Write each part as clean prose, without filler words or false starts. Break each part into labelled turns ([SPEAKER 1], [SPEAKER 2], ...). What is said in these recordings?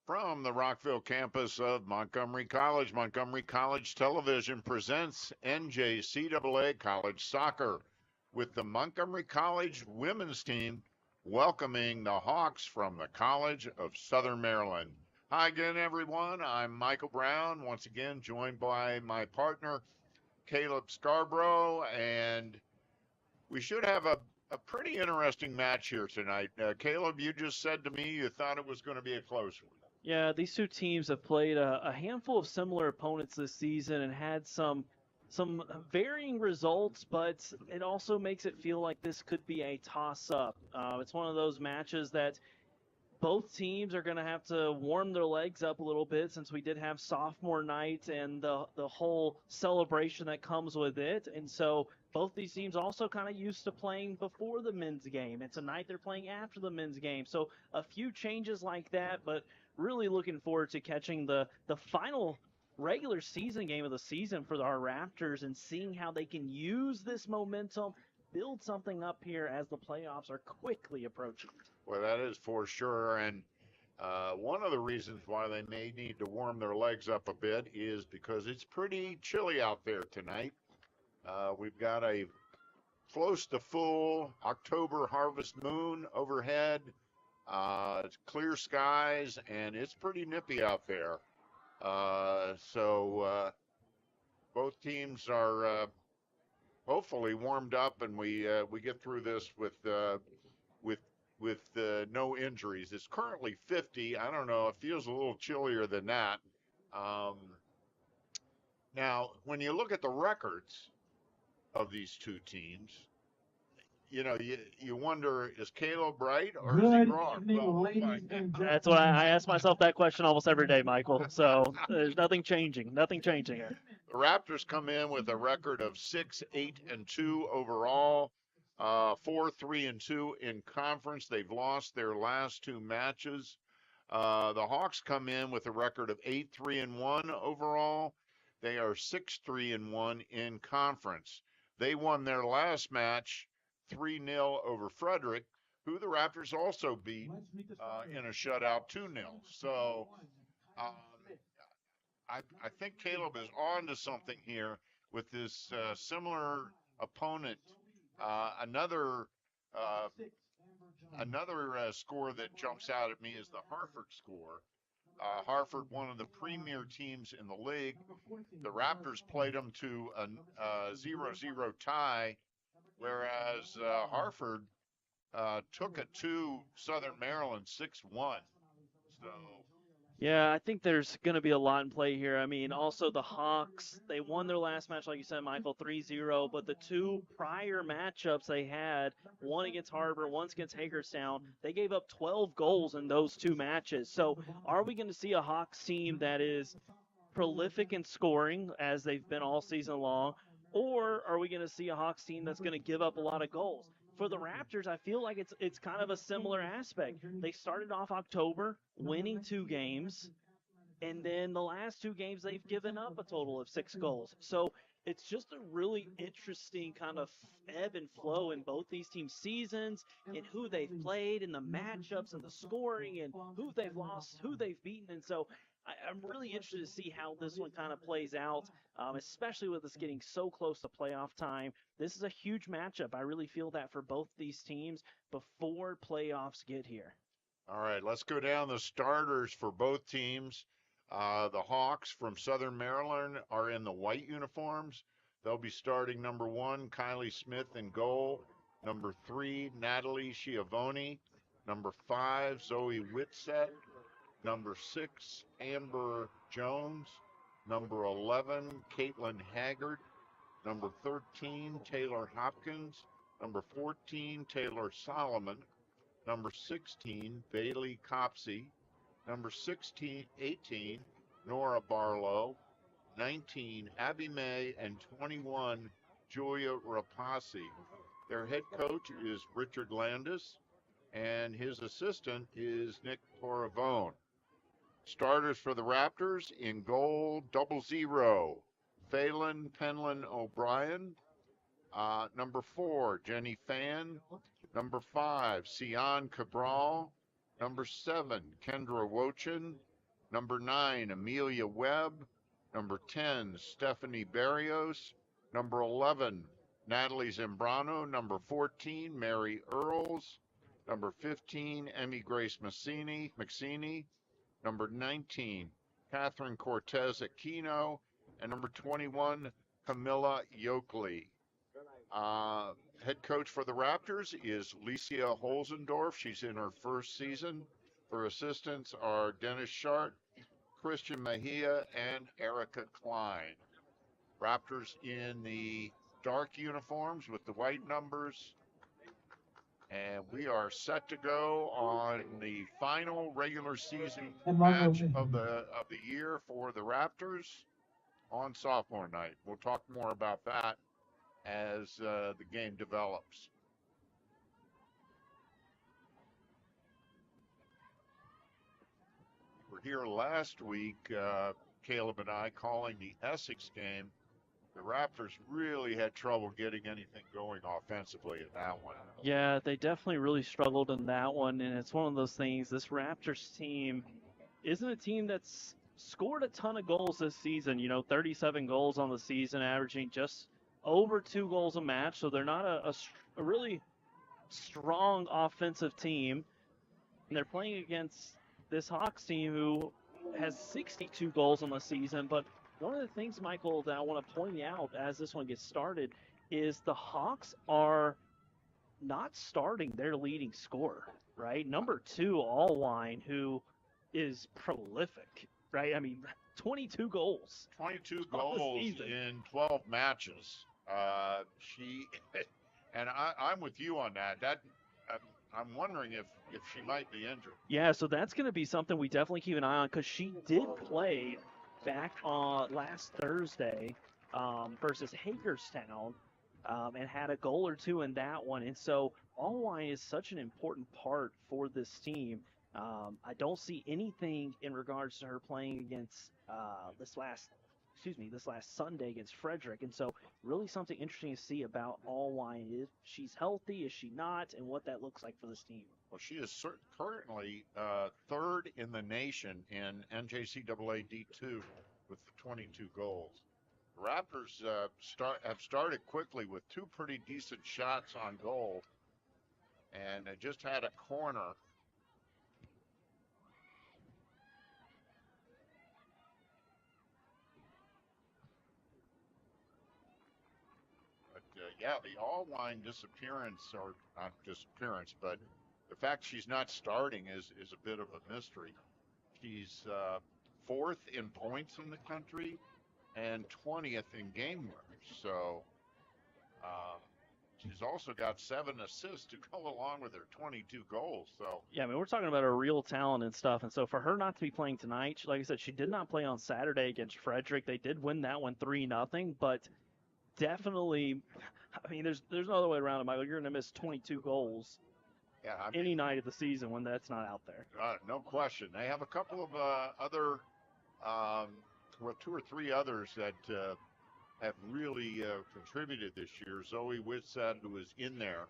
[SPEAKER 1] From the Rockville campus of Montgomery College, Montgomery College Television presents NJCAA College Soccer with the Montgomery College women's team welcoming the Hawks from the College of Southern Maryland. Hi again, everyone. I'm Michael Brown, once again joined by my partner, Caleb Scarborough, and we should have a pretty interesting match here tonight. Caleb, you just said to me you thought it was going to be a close one.
[SPEAKER 2] Yeah, these two teams have played a handful of similar opponents this season and had some varying results, but it also makes it feel like this could be a toss-up. It's one of those matches that both teams are going to have to warm their legs up a little bit since we did have sophomore night and the whole celebration that comes with it. And so both these teams also kind of used to playing before the men's game. And tonight they're playing after the men's game. So a few changes like that, but really looking forward to catching the final regular season game of the season for our Raptors and seeing how they can use this momentum, build something up here as the playoffs are quickly approaching.
[SPEAKER 1] Well, that is for sure. And one of the reasons why they may need to warm their legs up a bit is because it's pretty chilly out there tonight. We've got a close to full October harvest moon overhead. It's clear skies, and it's pretty nippy out there. So both teams are hopefully warmed up, and we get through this with no injuries. It's currently 50. I don't know. It feels a little chillier than that. Now, when you look at the records of these two teams, you know, you wonder, is Caleb right or is he wrong?
[SPEAKER 2] That's why I ask myself that question almost every day, Michael. So there's nothing changing here.
[SPEAKER 1] The Raptors come in with a record of 6-8-2 overall, 4-3-2 in conference. They've lost their last two matches. The Hawks come in with a record of 8-3-1 overall. They are 6-3-1 in conference. They won their last match 3-0 over Frederick, who the Raptors also beat in a shutout 2-0. So I think Caleb is on to something here with this similar opponent. Another score that jumps out at me is the Hartford score. Hartford, one of the premier teams in the league. The Raptors played them to a 0-0 tie, whereas Hartford took it to Southern Maryland 6-1. So,
[SPEAKER 2] yeah, I think there's going to be a lot in play here. I mean, also the Hawks, they won their last match, like you said, Michael, 3-0, but the two prior matchups they had, one against Harbor, one against Hagerstown, they gave up 12 goals in those two matches. So are we going to see a Hawks team that is prolific in scoring, as they've been all season long, or are we going to see a Hawks team that's going to give up a lot of goals? For the Raptors, I feel like it's kind of a similar aspect. They started off October winning 2 games, and then the last 2 games they've given up a total of 6 goals. So it's just a really interesting kind of ebb and flow in both these teams' seasons and who they've played and the matchups and the scoring and who they've lost, who they've beaten. And so I'm really interested to see how this one kind of plays out, especially with us getting so close to playoff time. This is a huge matchup. I really feel that for both these teams before playoffs get here.
[SPEAKER 1] All right, let's go down the starters for both teams. The Hawks from Southern Maryland are in the white uniforms. They'll be starting number 1, Kylie Smith in goal. Number 3, Natalie Schiavone. Number 5, Zoe Whitsett. Number 6, Amber Jones. Number 11, Caitlin Haggard. Number 13, Taylor Hopkins. Number 14, Taylor Solomon. Number 16, Bailey Copsey. Number 18, Nora Barlow. 19, Abby May. And 21, Julia Rapasi. Their head coach is Richard Landis, and his assistant is Nick Poravone. Starters for the Raptors: in goal, 00, Phelan Penland O'Brien. Number 4, Jenny Fan. Number 5, Sion Cabral. Number 7, Kendra Wochin. Number 9, Amelia Webb. Number 10, Stephanie Barrios. Number 11, Natalie Zambrano. Number 14, Mary Earls. Number 15, Emmy Grace Maxini. Number 19, Catherine Cortez Aquino. And number 21, Camilla Yokley. Head coach for the Raptors is Licia Holzendorf. She's in her first season. Her assistants are Dennis Shart, Christian Mejia, and Erica Klein. Raptors in the dark uniforms with the white numbers. And we are set to go on the final regular season match of the year for the Raptors on sophomore night. We'll talk more about that as the game develops. We're here last week, Caleb and I, calling the Essex game. The Raptors really had trouble getting anything going offensively in that one.
[SPEAKER 2] Yeah, they definitely really struggled in that one, and it's one of those things. This Raptors team isn't a team that's scored a ton of goals this season. 37 goals on the season, averaging just over 2 goals a match. So they're not a really strong offensive team. And they're playing against this Hawks team who has 62 goals on the season. But one of the things, Michael, that I want to point out as this one gets started is the Hawks are not starting their leading scorer, right? Number 2, Allwine, who is prolific, right? I mean, 22 goals.
[SPEAKER 1] 22 goals in 12 matches. I'm with you on that. I'm wondering if she might be injured.
[SPEAKER 2] Yeah, so that's going to be something we definitely keep an eye on because she did play back on last Thursday versus Hagerstown and had a goal or two in that one. And so Allwine is such an important part for this team. I don't see anything in regards to her playing against this last Sunday against Frederick. And so really something interesting to see about Allwine is she's healthy, is she not, and what that looks like for this team.
[SPEAKER 1] Well, she is currently third in the nation in NJCAA D2 with the 22 goals. The Raptors have started quickly with 2 pretty decent shots on goal, and they just had a corner. The Allwine disappearance, or not disappearance, but the fact she's not starting is a bit of a mystery. She's 4th in points in the country and 20th in game winners. So she's also got 7 assists to go along with her 22 goals. So
[SPEAKER 2] yeah, I mean, we're talking about a real talent and stuff. And so for her not to be playing tonight, like I said, she did not play on Saturday against Frederick. They did win that one 3-0, but definitely, I mean, there's no other way around it, Michael. You're going to miss 22 goals any night of the season when that's not out there.
[SPEAKER 1] No question. They have a couple of other, 2 or 3 others that have really contributed this year. Zoe Whitsett, who is in there,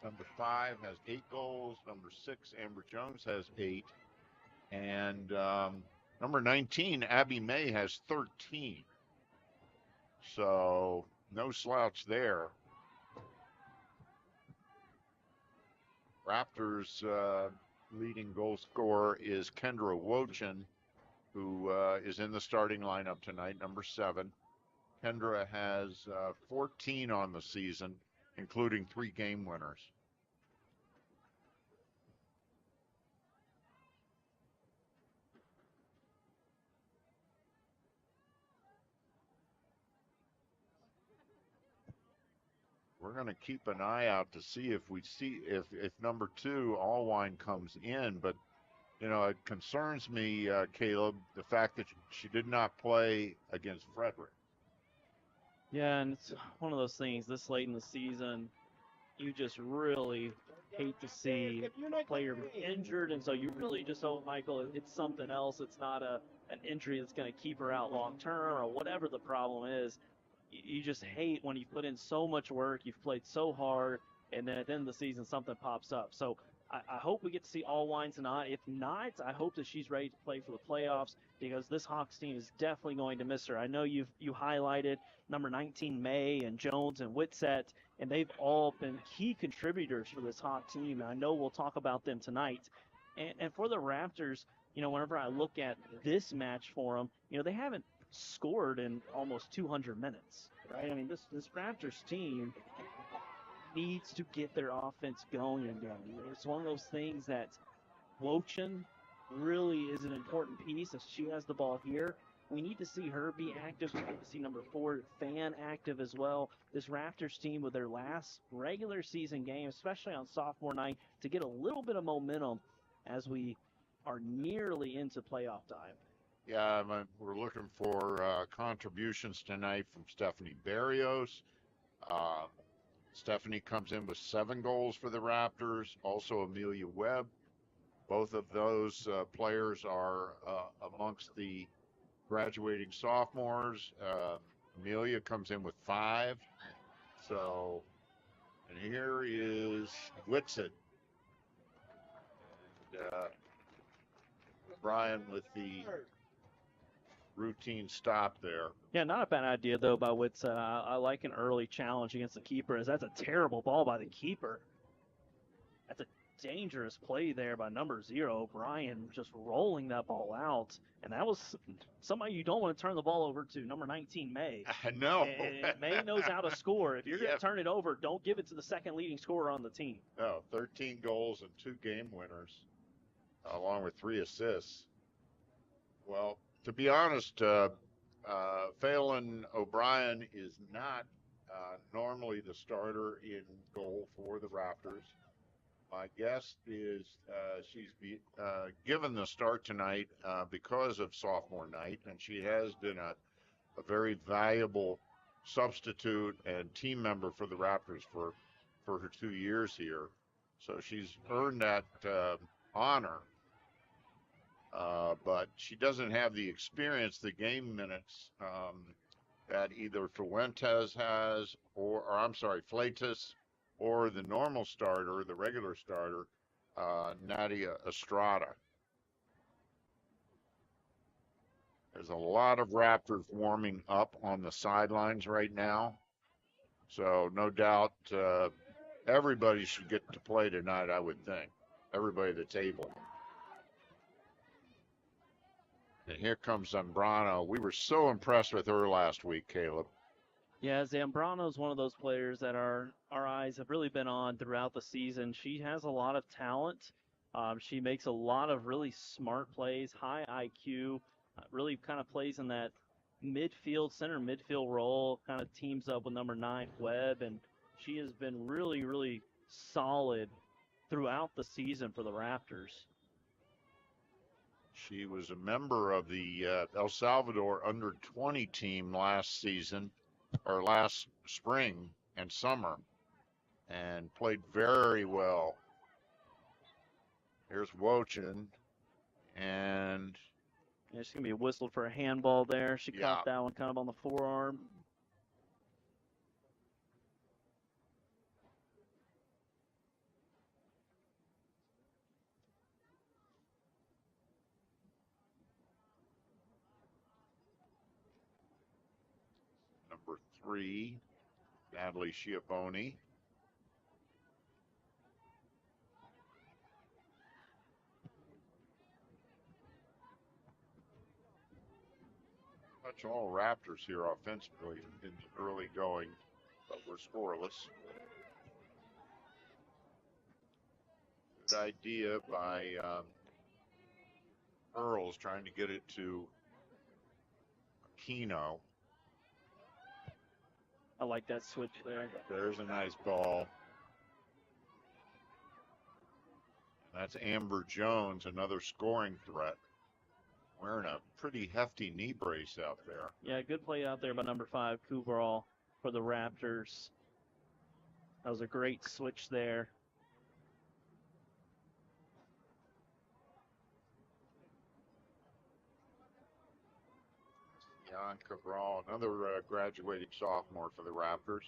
[SPEAKER 1] number 5, has 8 goals. Number 6, Amber Jones, has 8. And number 19, Abby May, has 13. So no slouch there. Raptors' leading goal scorer is Kendra Wochin, who is in the starting lineup tonight, number 7. Kendra has 14 on the season, including 3 game winners. We're going to keep an eye out to see if number 2, Allwine, comes in. But, it concerns me, Caleb, the fact that she did not play against Frederick.
[SPEAKER 2] Yeah, and it's one of those things this late in the season, you just really hate to see a player be injured. And so you really just hope, Michael, it's something else. It's not an injury that's going to keep her out long term or whatever the problem is. You just hate when you put in so much work, you've played so hard, and then at the end of the season something pops up. So I hope we get to see all wines tonight. If not, I hope that she's ready to play for the playoffs because this Hawks team is definitely going to miss her. I know you highlighted number 19 May and Jones and Whitsett, and they've all been key contributors for this Hawk team. And I know we'll talk about them tonight. And for the Raptors, whenever I look at this match for them, they haven't scored in almost 200 minutes, right? I mean, this Raptors team needs to get their offense going again. It's one of those things that Wochin really is an important piece as she has the ball here. We need to see her be active. We need to see number 4, Fan, active as well. This Raptors team with their last regular season game, especially on sophomore night, to get a little bit of momentum as we are nearly into playoff time.
[SPEAKER 1] Yeah, we're looking for contributions tonight from Stephanie Barrios. Stephanie comes in with 7 goals for the Raptors. Also Amelia Webb. Both of those players are amongst the graduating sophomores. Amelia comes in with 5. So, and here is Whitsett. And Brian with the routine stop there.
[SPEAKER 2] Yeah, not a bad idea, though, by Whitsett. I like an early challenge against the keeper, as that's a terrible ball by the keeper. That's a dangerous play there by number 0, Brian, just rolling that ball out. And that was somebody you don't want to turn the ball over to, number 19, May.
[SPEAKER 1] No.
[SPEAKER 2] And May knows how to score. If you're going to turn it over, don't give it to the second leading scorer on the team.
[SPEAKER 1] No, 13 goals and 2 game winners, along with 3 assists. Well, to be honest, Phelan O'Brien is not normally the starter in goal for the Raptors. My guess is she's given the start tonight because of sophomore night, and she has been a very valuable substitute and team member for the Raptors for her 2 years here. So she's earned that honor. But she doesn't have the experience, the game minutes that either Fuentes has, Fleitas, or the normal starter, the regular starter, Nadia Estrada. There's a lot of Raptors warming up on the sidelines right now. So no doubt everybody should get to play tonight, I would think. Everybody at the table. And here comes Zambrano. We were so impressed with her last week, Caleb.
[SPEAKER 2] Yeah, Zambrano is one of those players that our eyes have really been on throughout the season. She has a lot of talent. She makes a lot of really smart plays, high IQ, really kind of plays in that center midfield role, kind of teams up with number 9, Webb, and she has been really, really solid throughout the season for the Raptors.
[SPEAKER 1] She was a member of the El Salvador under-20 team last season, or last spring and summer, and played very well. Here's Wochin, and
[SPEAKER 2] she's going to be whistled for a handball there. She caught that one kind of on the forearm.
[SPEAKER 1] Number 3, Natalie Schiavone. Much all Raptors here offensively in the early going, but we're scoreless. Good idea by Earls trying to get it to Aquino.
[SPEAKER 2] I like that switch there.
[SPEAKER 1] There's a nice ball. That's Amber Jones, another scoring threat. Wearing a pretty hefty knee brace out there.
[SPEAKER 2] Yeah, good play out there by number 5, Kubral, for the Raptors. That was a great switch there.
[SPEAKER 1] Jan Cabral, another graduating sophomore for the Raptors.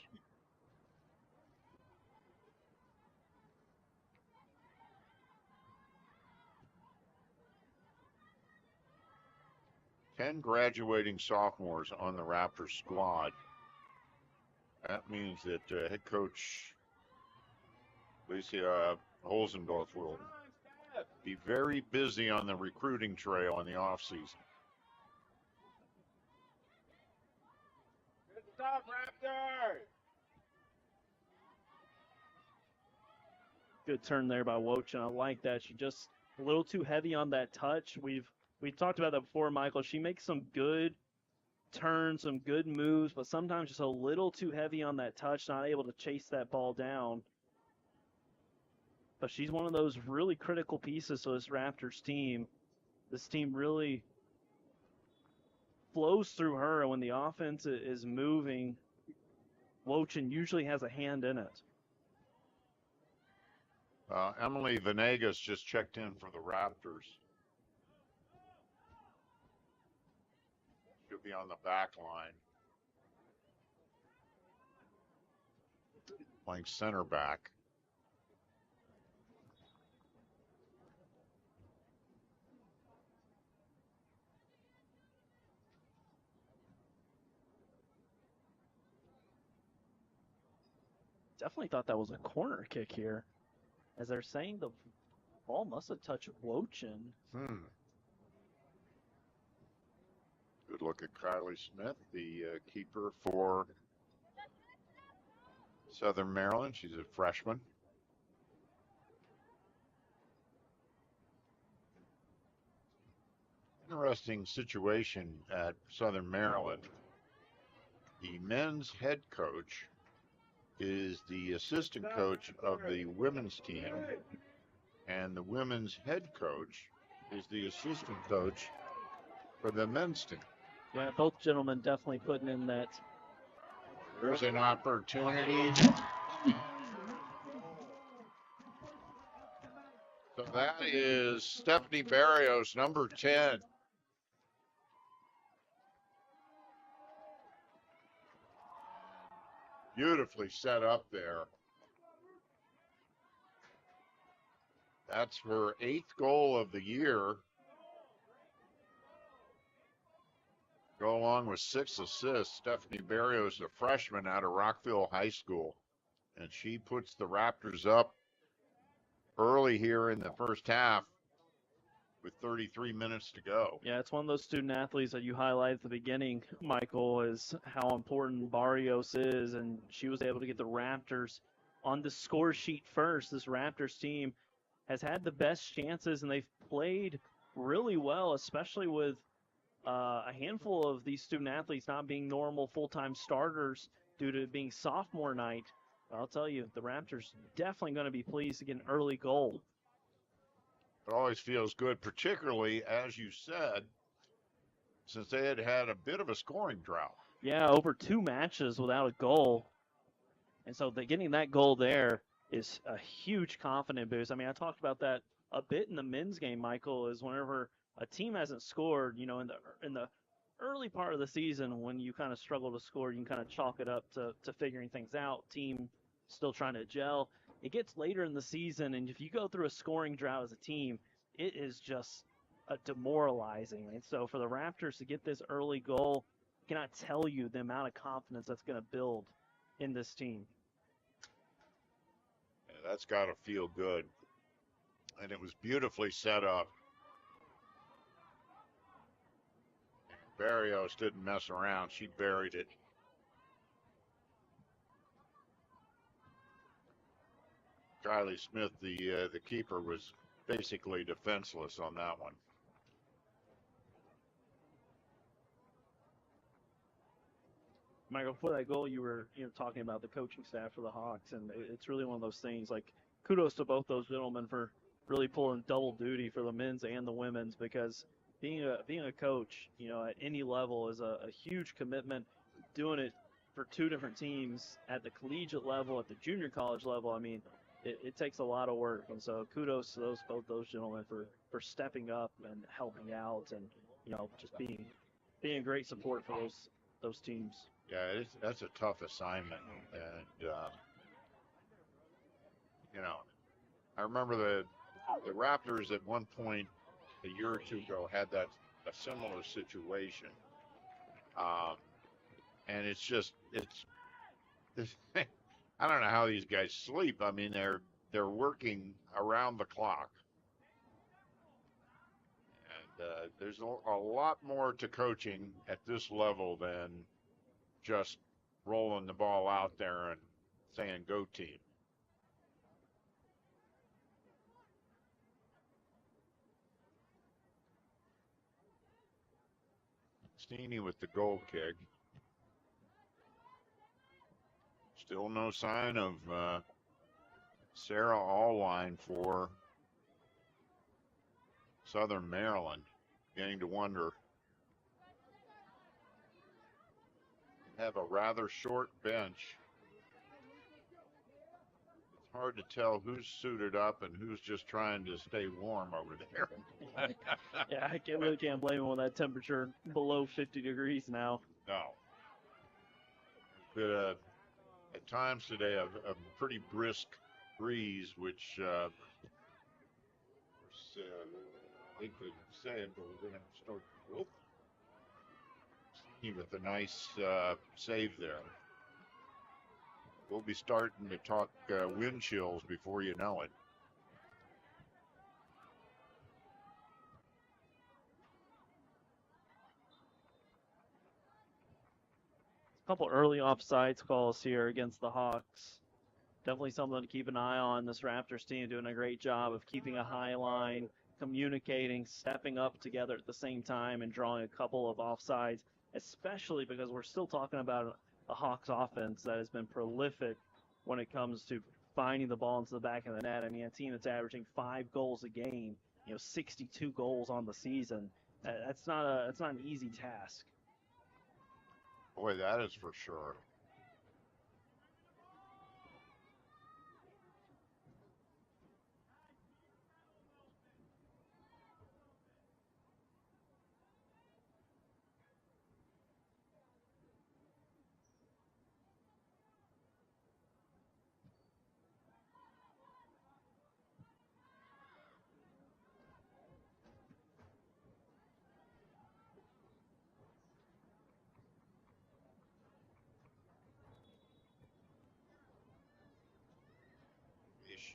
[SPEAKER 1] 10 graduating sophomores on the Raptors squad. That means that head coach Alicia Holzendorf will be very busy on the recruiting trail in the offseason.
[SPEAKER 3] Good stuff, Raptors!
[SPEAKER 2] Good turn there by Wochin. I like that. She just a little too heavy on that touch. We talked about that before, Michael. She makes some good turns, some good moves, but sometimes just a little too heavy on that touch, not able to chase that ball down. But she's one of those really critical pieces to this Raptors team. This team really flows through her, and when the offense is moving, Wochin usually has a hand in it.
[SPEAKER 1] Emily Venegas just checked in for the Raptors. She'll be on the back line. Playing center back.
[SPEAKER 2] Definitely thought that was a corner kick here. As they're saying, the ball must have touched Wochin.
[SPEAKER 1] Good look at Kylie Smith, the keeper for Southern Maryland. She's a freshman. Interesting situation at Southern Maryland. The men's head coach is the assistant coach of the women's team, and the women's head coach is the assistant coach for the men's team.
[SPEAKER 2] Yeah, both gentlemen definitely putting in that.
[SPEAKER 1] There's an opportunity. So that is Stephanie Barrios, number 10. Beautifully set up there. That's her 8th goal of the year. Go along with 6 assists. Stephanie Barrios, a freshman out of Rockville High School. And she puts the Raptors up early here in the first half with 33 minutes to go.
[SPEAKER 2] Yeah, it's one of those student athletes that you highlight at the beginning, Michael, is how important Barrios is, and she was able to get the Raptors on the score sheet first. This Raptors team has had the best chances, and they've played really well, especially with a handful of these student athletes not being normal full-time starters due to it being sophomore night. I'll tell you, the Raptors definitely going to be pleased to get an early goal.
[SPEAKER 1] It always feels good, particularly, as you said, since they had had a bit of a scoring drought.
[SPEAKER 2] Yeah, over 2 matches without a goal. And so getting that goal there is a huge confidence boost. I mean, I talked about that a bit in the men's game, Michael, is whenever a team hasn't scored, you know, in the early part of the season when you kind of struggle to score, you can kind of chalk it up to figuring things out, team still trying to gel. It gets later in the season, and if you go through a scoring drought as a team, it is just demoralizing. And so for the Raptors to get this early goal, I cannot tell you the amount of confidence that's going to build in this team.
[SPEAKER 1] Yeah, that's got to feel good. And it was beautifully set up. Barrios didn't mess around. She buried it. Kylie Smith, the keeper, was basically defenseless on that one.
[SPEAKER 2] Michael, before that goal, you were talking about the coaching staff for the Hawks, and it's really one of those things. Like, kudos to both those gentlemen for really pulling double duty for the men's and the women's, because being a coach, at any level is a huge commitment. Doing it for 2 different teams at the collegiate level, at the junior college level, I mean, it takes a lot of work. And so kudos to both those gentlemen for stepping up and helping out, and just being a great support for those teams.
[SPEAKER 1] Yeah, that's a tough assignment, and I remember the Raptors at one point a year or 2 ago had that a similar situation. Um, and it's I don't know how these guys sleep. I mean, they're working around the clock, and there's a lot more to coaching at this level than just rolling the ball out there and saying "Go team." Steeny with the goal kick. Still no sign of Sarah Allwine for Southern Maryland. Beginning to wonder. Have a rather short bench. It's hard to tell who's suited up and who's just trying to stay warm over there.
[SPEAKER 2] Yeah, I really can't blame him when that temperature below 50 degrees now.
[SPEAKER 1] No. But at times today, a pretty brisk breeze, which they could say it, but we're going to start with a nice save there. We'll be starting to talk wind chills before you know it.
[SPEAKER 2] A couple early offsides calls here against the Hawks. Definitely something to keep an eye on. This Raptors team doing a great job of keeping a high line, communicating, stepping up together at the same time, and drawing a couple of offsides, especially because we're still talking about a Hawks offense that has been prolific when it comes to finding the ball into the back of the net. I mean, a team that's averaging 5 goals a game, 62 goals on the season. That's not an easy task.
[SPEAKER 1] Boy, that is for sure.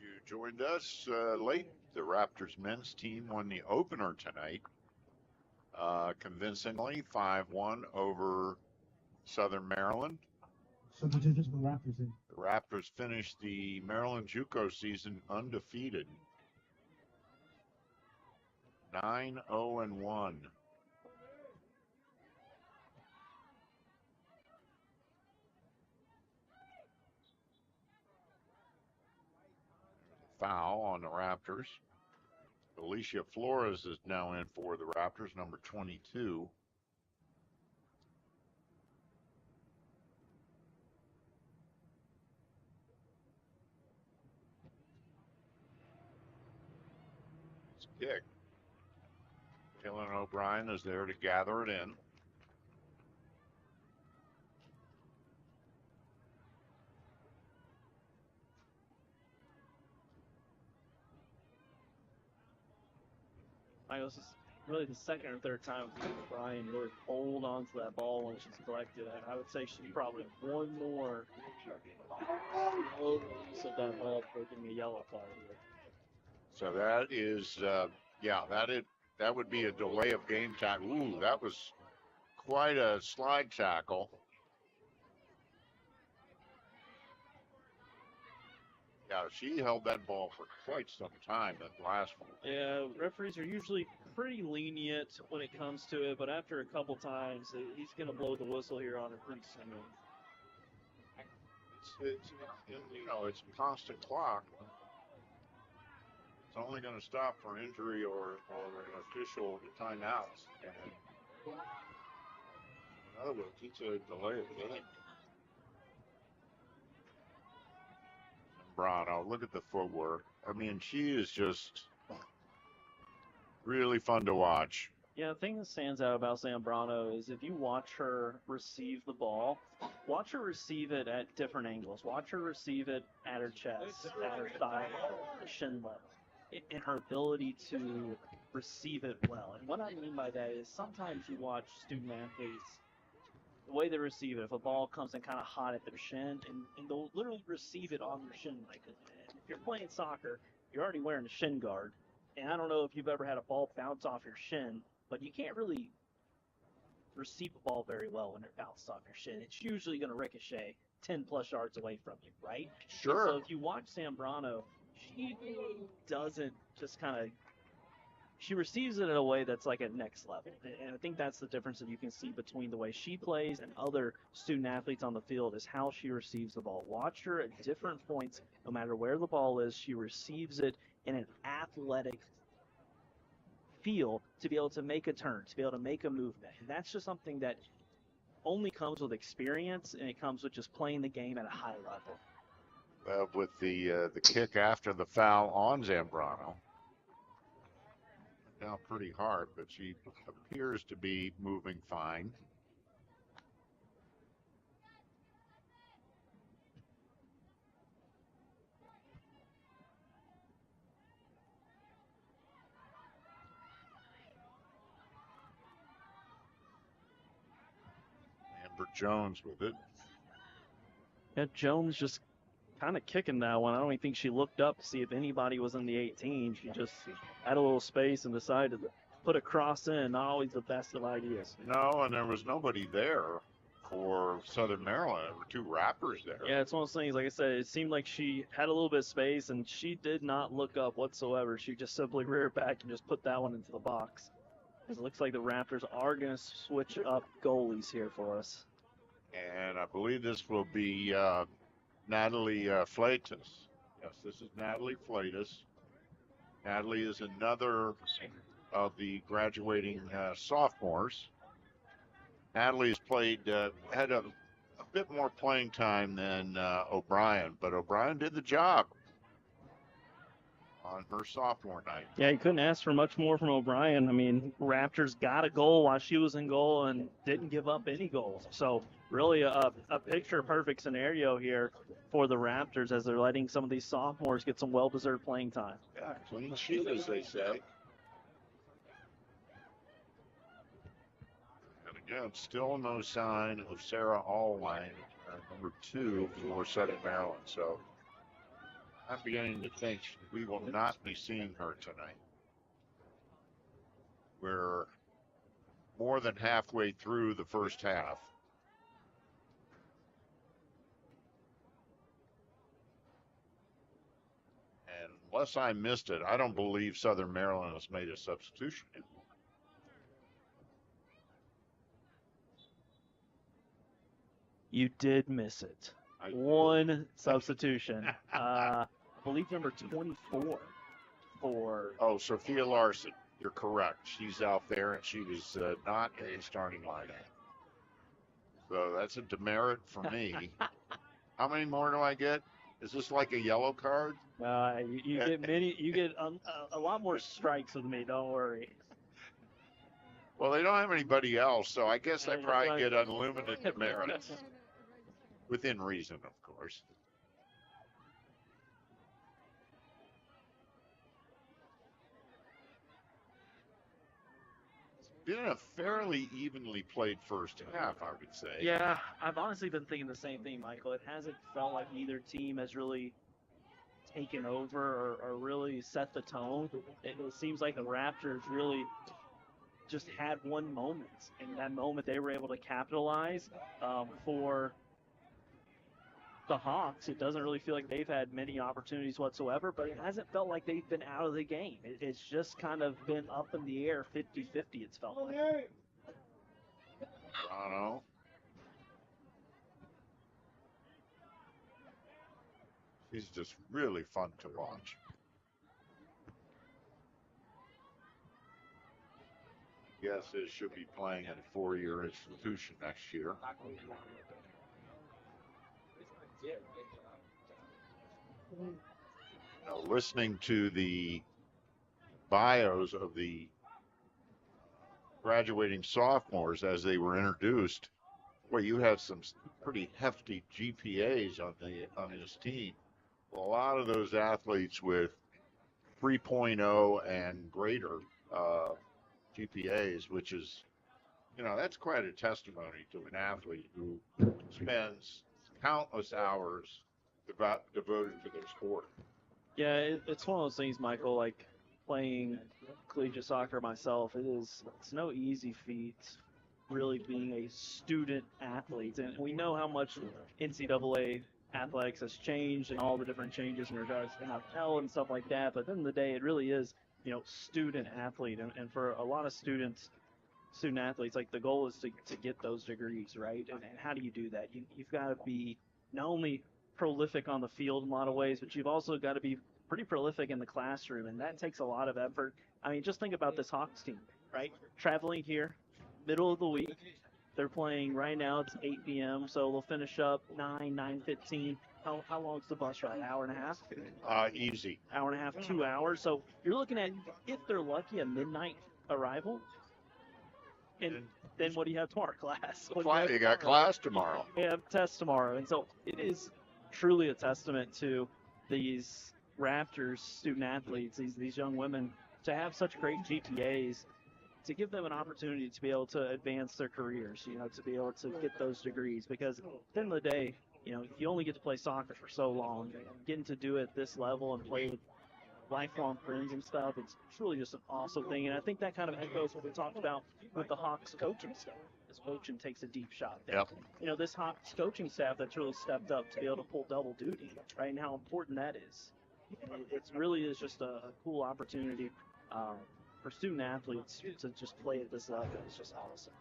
[SPEAKER 1] You joined us late. The Raptors men's team won the opener tonight, convincingly 5-1 over Southern Maryland.
[SPEAKER 3] Substitutes for Raptors in.
[SPEAKER 1] The Raptors finished the Maryland JUCO season undefeated, 9-0-1. Foul on the Raptors. Alicia Flores is now in for the Raptors, number 22. It's a kick. Dylan O'Brien is there to gather it in.
[SPEAKER 2] This is really the second or third time Brian really hold on to that ball when she's collected. I would say she's probably one more use of that ball for getting a yellow card here.
[SPEAKER 1] So that is, that would be a delay of game tackle. Ooh, that was quite a slide tackle. Yeah, she held that ball for quite some time, that last one.
[SPEAKER 2] Yeah, referees are usually pretty lenient when it comes to it, but after a couple times, he's going to blow the whistle here on her pretty soon.
[SPEAKER 1] It's a constant clock. It's only going to stop for injury or an official timeouts. And in other words, it's a delay of game. Brano, look at the footwork. I mean, she is just really fun to watch.
[SPEAKER 2] Yeah, the thing that stands out about Zambrano is if you watch her receive the ball, watch her receive it at different angles. Watch her receive it at her chest, at her thigh, her shin level. And her ability to receive it well. And what I mean by that is sometimes you watch student athletes, the way they receive it, if a ball comes in kind of hot at their shin, and they'll literally receive it on their shin like this. And if you're playing soccer, you're already wearing a shin guard. And I don't know if you've ever had a ball bounce off your shin, but you can't really receive a ball very well when it bounces off your shin. It's usually going to ricochet 10 plus yards away from you, right?
[SPEAKER 1] Sure.
[SPEAKER 2] So if you watch Zambrano, she doesn't just kind of, she receives it in a way that's like at next level. And I think that's the difference that you can see between the way she plays and other student athletes on the field is how she receives the ball. Watch her at different points, no matter where the ball is, she receives it in an athletic feel to be able to make a turn, to be able to make a movement. And that's just something that only comes with experience, and it comes with just playing the game at a high level.
[SPEAKER 1] With the kick after the foul on Zambrano. Now pretty hard, but she appears to be moving fine. Amber Jones with it.
[SPEAKER 2] Yeah, Jones just kind of kicking that one. I don't even think she looked up to see if anybody was in the 18. She just had a little space and decided to put a cross in. Not always the best of ideas.
[SPEAKER 1] No, and there was nobody there for Southern Maryland. There were two Raptors there.
[SPEAKER 2] Yeah, it's one of those things, like I said, it seemed like she had a little bit of space, and she did not look up whatsoever. She just simply reared back and just put that one into the box. It looks like the Raptors are going to switch up goalies here for us.
[SPEAKER 1] And I believe this will be Natalie Fleitas. Yes, this is Natalie Fleitas. Natalie is another of the graduating sophomores. Natalie has played, had a bit more playing time than O'Brien, but O'Brien did the job on her sophomore night.
[SPEAKER 2] Yeah, you couldn't ask for much more from O'Brien. I mean, Raptors got a goal while she was in goal and didn't give up any goals. So really a picture-perfect scenario here for the Raptors as they're letting some of these sophomores get some well-deserved playing time.
[SPEAKER 1] Yeah, clean sheet, as they say. And again, still no sign of Sarah Allwine, number 2 for Southern Maryland. So I'm beginning to think we will not be seeing her tonight. We're more than halfway through the first half. And unless I missed it, I don't believe Southern Maryland has made a substitution yet.
[SPEAKER 2] You did miss it. One substitution. I believe number 24 for...
[SPEAKER 1] Oh, Sophia Larson. You're correct. She's out there, and she was not a starting lineup. So that's a demerit for me. How many more do I get? Is this like a yellow card?
[SPEAKER 2] You get many. You get a lot more strikes with me. Don't worry.
[SPEAKER 1] Well, they don't have anybody else, so I guess I probably get unlimited demerits. Within reason, of course. Been a fairly evenly played first half, I would say.
[SPEAKER 2] Yeah, I've honestly been thinking the same thing, Michael. It hasn't felt like either team has really taken over or really set the tone. It seems like the Raptors really just had one moment, and that moment they were able to capitalize. For the Hawks, it doesn't really feel like they've had many opportunities whatsoever, but it hasn't felt like they've been out of the game. It's just kind of been up in the air, 50-50, it's felt like.
[SPEAKER 1] I don't know. He's just really fun to watch. Yes, it should be playing at a 4-year institution next year. Now, listening to the bios of the graduating sophomores as they were introduced, well, you have some pretty hefty GPAs on this team. Well, a lot of those athletes with 3.0 and greater uh, GPAs, which is, that's quite a testimony to an athlete who spends countless hours devoted to their sport.
[SPEAKER 2] Yeah, it's one of those things, Michael, like playing collegiate soccer myself, it's no easy feat really being a student athlete. And we know how much NCAA athletics has changed and all the different changes in regards to NFL and stuff like that. But at the end of the day, it really is, student athlete. And for a lot of student athletes, like the goal is to get those degrees, right? And how do you do that? You've got to be not only prolific on the field in a lot of ways, but you've also got to be pretty prolific in the classroom, and that takes a lot of effort. I mean, just think about this Hawks team, right? Traveling here, middle of the week. They're playing right now. It's 8 p.m., so they'll finish up 9:15. How long is the bus ride? Hour and a half?
[SPEAKER 1] Easy.
[SPEAKER 2] Hour and a half, 2 hours. So you're looking at, if they're lucky, a midnight arrival. And then what do you have tomorrow? Class.
[SPEAKER 1] You got class tomorrow.
[SPEAKER 2] We have tests tomorrow. And so it is truly a testament to these Raptors student athletes, these young women, to have such great GPAs, to give them an opportunity to be able to advance their careers, to be able to get those degrees. Because at the end of the day, you only get to play soccer for so long. Getting to do it at this level and play with lifelong friends and stuff, it's truly just an awesome thing. And I think that kind of echoes what we talked about with the Hawks coaching staff, as Wojcik takes a deep shot there.
[SPEAKER 1] Yep.
[SPEAKER 2] This Hawks coaching staff that's really stepped up to be able to pull double duty, right, and how important that is. It really is just a cool opportunity for student athletes to just play at this level. It's just awesome.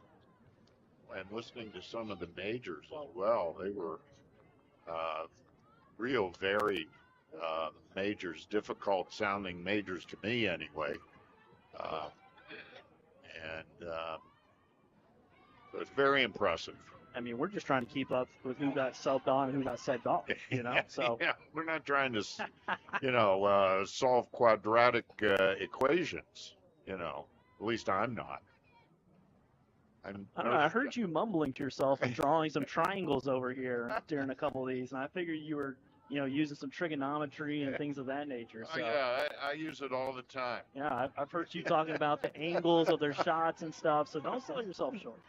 [SPEAKER 1] And listening to some of the majors as well, they were real varied majors, difficult sounding majors to me anyway. So it's very impressive.
[SPEAKER 2] I mean, we're just trying to keep up with who got subbed on and who got subbed off, So
[SPEAKER 1] yeah, we're not trying to, solve quadratic equations. At least I'm not.
[SPEAKER 2] I don't know, I heard you mumbling to yourself and drawing some triangles over here during a couple of these, and I figured you were, using some trigonometry and things of that nature. So.
[SPEAKER 1] Yeah, I use it all the time.
[SPEAKER 2] Yeah, I've heard you talking about the angles of their shots and stuff, so don't sell yourself short.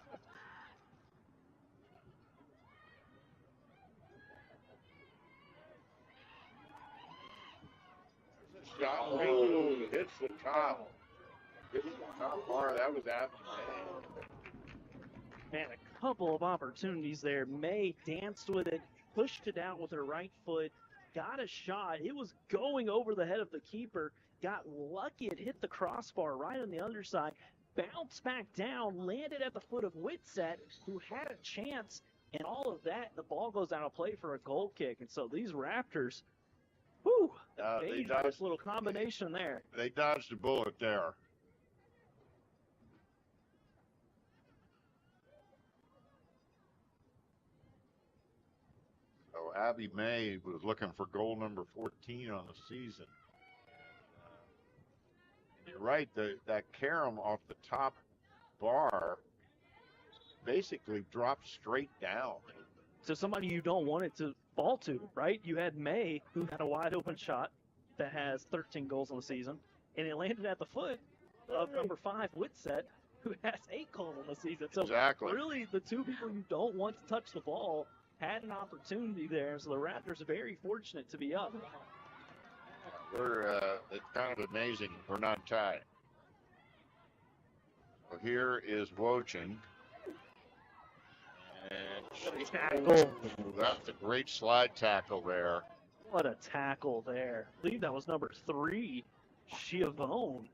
[SPEAKER 1] Oh, hits the top. Hits the top bar. That was absolutely.
[SPEAKER 2] Man, a couple of opportunities there. May danced with it, pushed it out with her right foot, got a shot. It was going over the head of the keeper. Got lucky. It hit the crossbar right on the underside. Bounced back down, landed at the foot of Whitsett, who had a chance. And all of that, the ball goes out of play for a goal kick. And so these Raptors, they dodged a little combination there.
[SPEAKER 1] They dodged a bullet there. So Abby May was looking for goal number 14 on the season. You're right, that carom off the top bar basically dropped straight down.
[SPEAKER 2] So somebody you don't want it to fall to, right? You had May, who had a wide open shot that has 13 goals on the season, and it landed at the foot of number 5, Whitsett, who has 8 goals on the season. So
[SPEAKER 1] exactly.
[SPEAKER 2] Really, the two people you don't want to touch the ball had an opportunity there. So the Raptors are very fortunate to be up.
[SPEAKER 1] It's kind of amazing we're not tied. So here is Wojcik. And
[SPEAKER 2] tackle.
[SPEAKER 1] That's a great slide tackle there.
[SPEAKER 2] What a tackle there. I believe that was number 3, Schiavone.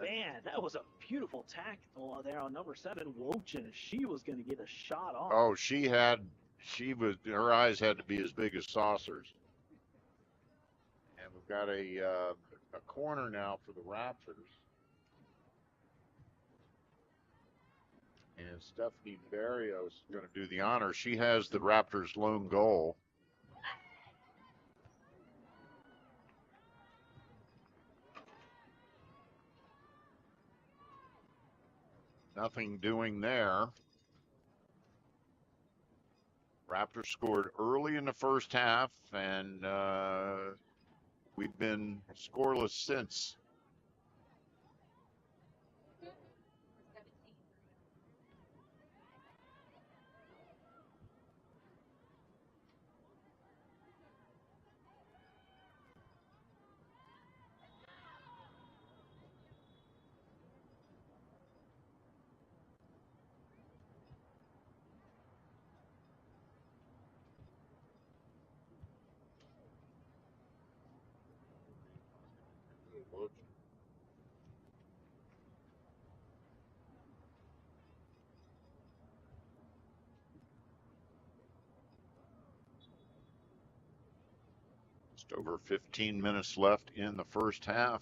[SPEAKER 2] Man, that was a beautiful tackle there on number 7, Wojcik. She was going to get a shot off.
[SPEAKER 1] Oh, her eyes had to be as big as saucers. And we've got a corner now for the Raptors. And Stephanie Barrios is going to do the honor. She has the Raptors' lone goal. Nothing doing there. Raptors scored early in the first half, and we've been scoreless since. Just over 15 minutes left in the first half.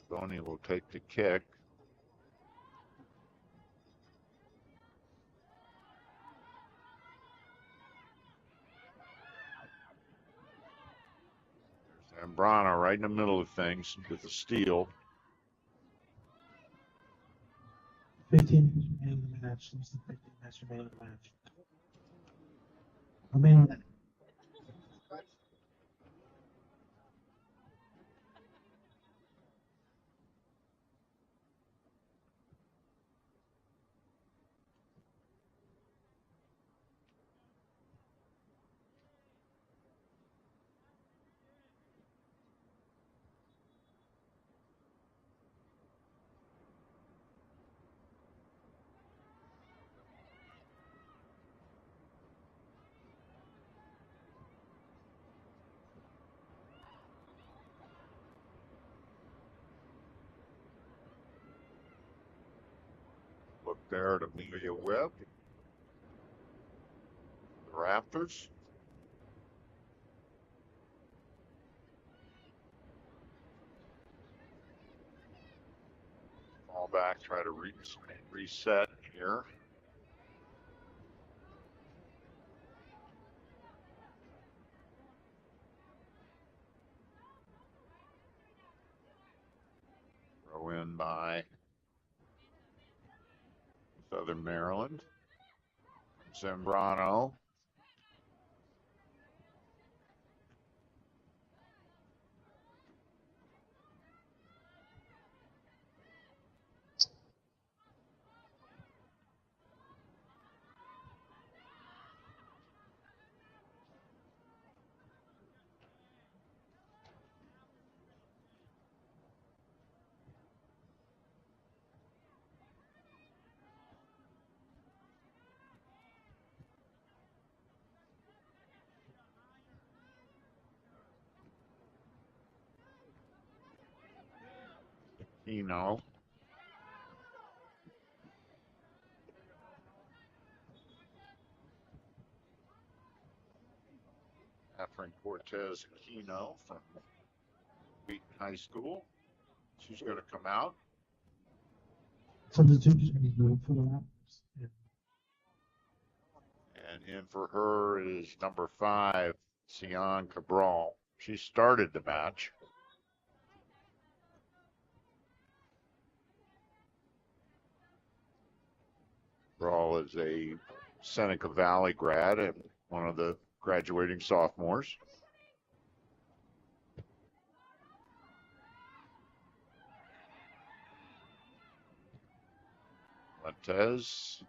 [SPEAKER 1] Boney will take the kick. Zambrano right in the middle of things with the steal.
[SPEAKER 3] 15 remaining in the match. Less than 15 minutes remaining in the match. Remaining.
[SPEAKER 1] Look there at Amelia Webb. The Raptors. Fall back, try to reset here. Throw in by Southern Maryland. Zambrano. Eno. Catherine Cortez Aquino from Wheaton High School. She's going to come out.
[SPEAKER 3] Substitutions for the Raptors. Yeah.
[SPEAKER 1] And in for her is number 5, Sion Cabral. She started the match. Cabral is a Seneca Valley grad and one of the graduating sophomores. Montez.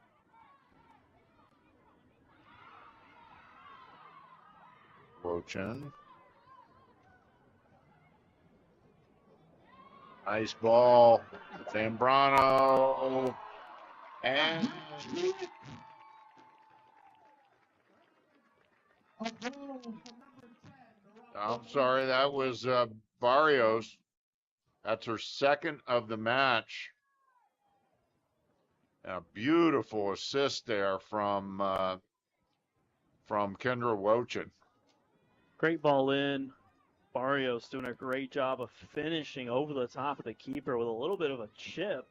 [SPEAKER 1] Wochin. Nice ball. Zambrano. And I'm sorry, that was Barrios. That's her second of the match. A beautiful assist there from Kendra Wochin.
[SPEAKER 2] Great ball in. Barrios doing a great job of finishing over the top of the keeper with a little bit of a chip.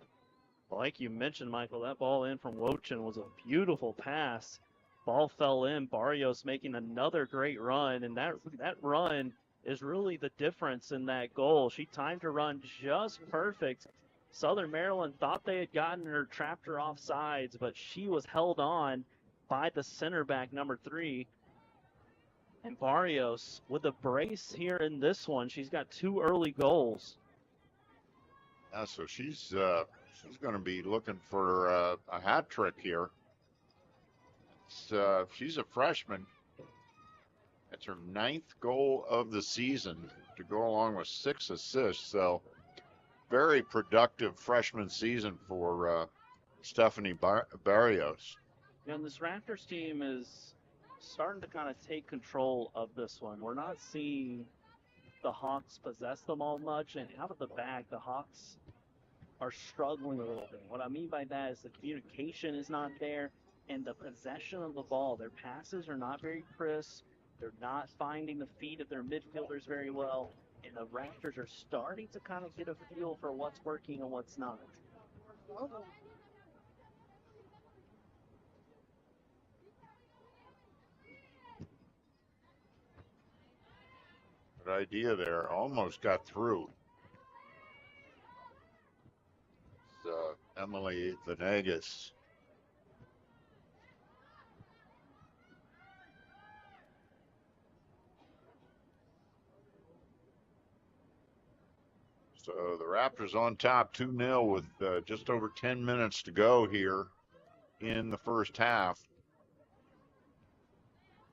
[SPEAKER 2] Like you mentioned, Michael, that ball in from Wochin was a beautiful pass. Ball fell in. Barrios making another great run, and that run is really the difference in that goal. She timed her run just perfect. Southern Maryland thought they had gotten her, trapped her off sides, but she was held on by the center back, number 3. And Barrios with a brace here in this one. She's got 2 early goals.
[SPEAKER 1] Yeah, so she's going to be looking for a hat trick here. She's a freshman. That's her 9th goal of the season to go along with 6 assists. So very productive freshman season for Stephanie Barrios.
[SPEAKER 2] And this Raptors team is starting to kind of take control of this one. We're not seeing the Hawks possess them all much, and out of the bag, the Hawks are struggling a little bit. What I mean by that is the communication is not there, and the possession of the ball. Their passes are not very crisp. They're not finding the feet of their midfielders very well, and the Raptors are starting to kind of get a feel for what's working and what's not.
[SPEAKER 1] Good idea there. Almost got through. It's, Emily Venegas. So the Raptors on top 2-0 with just over 10 minutes to go here in the first half.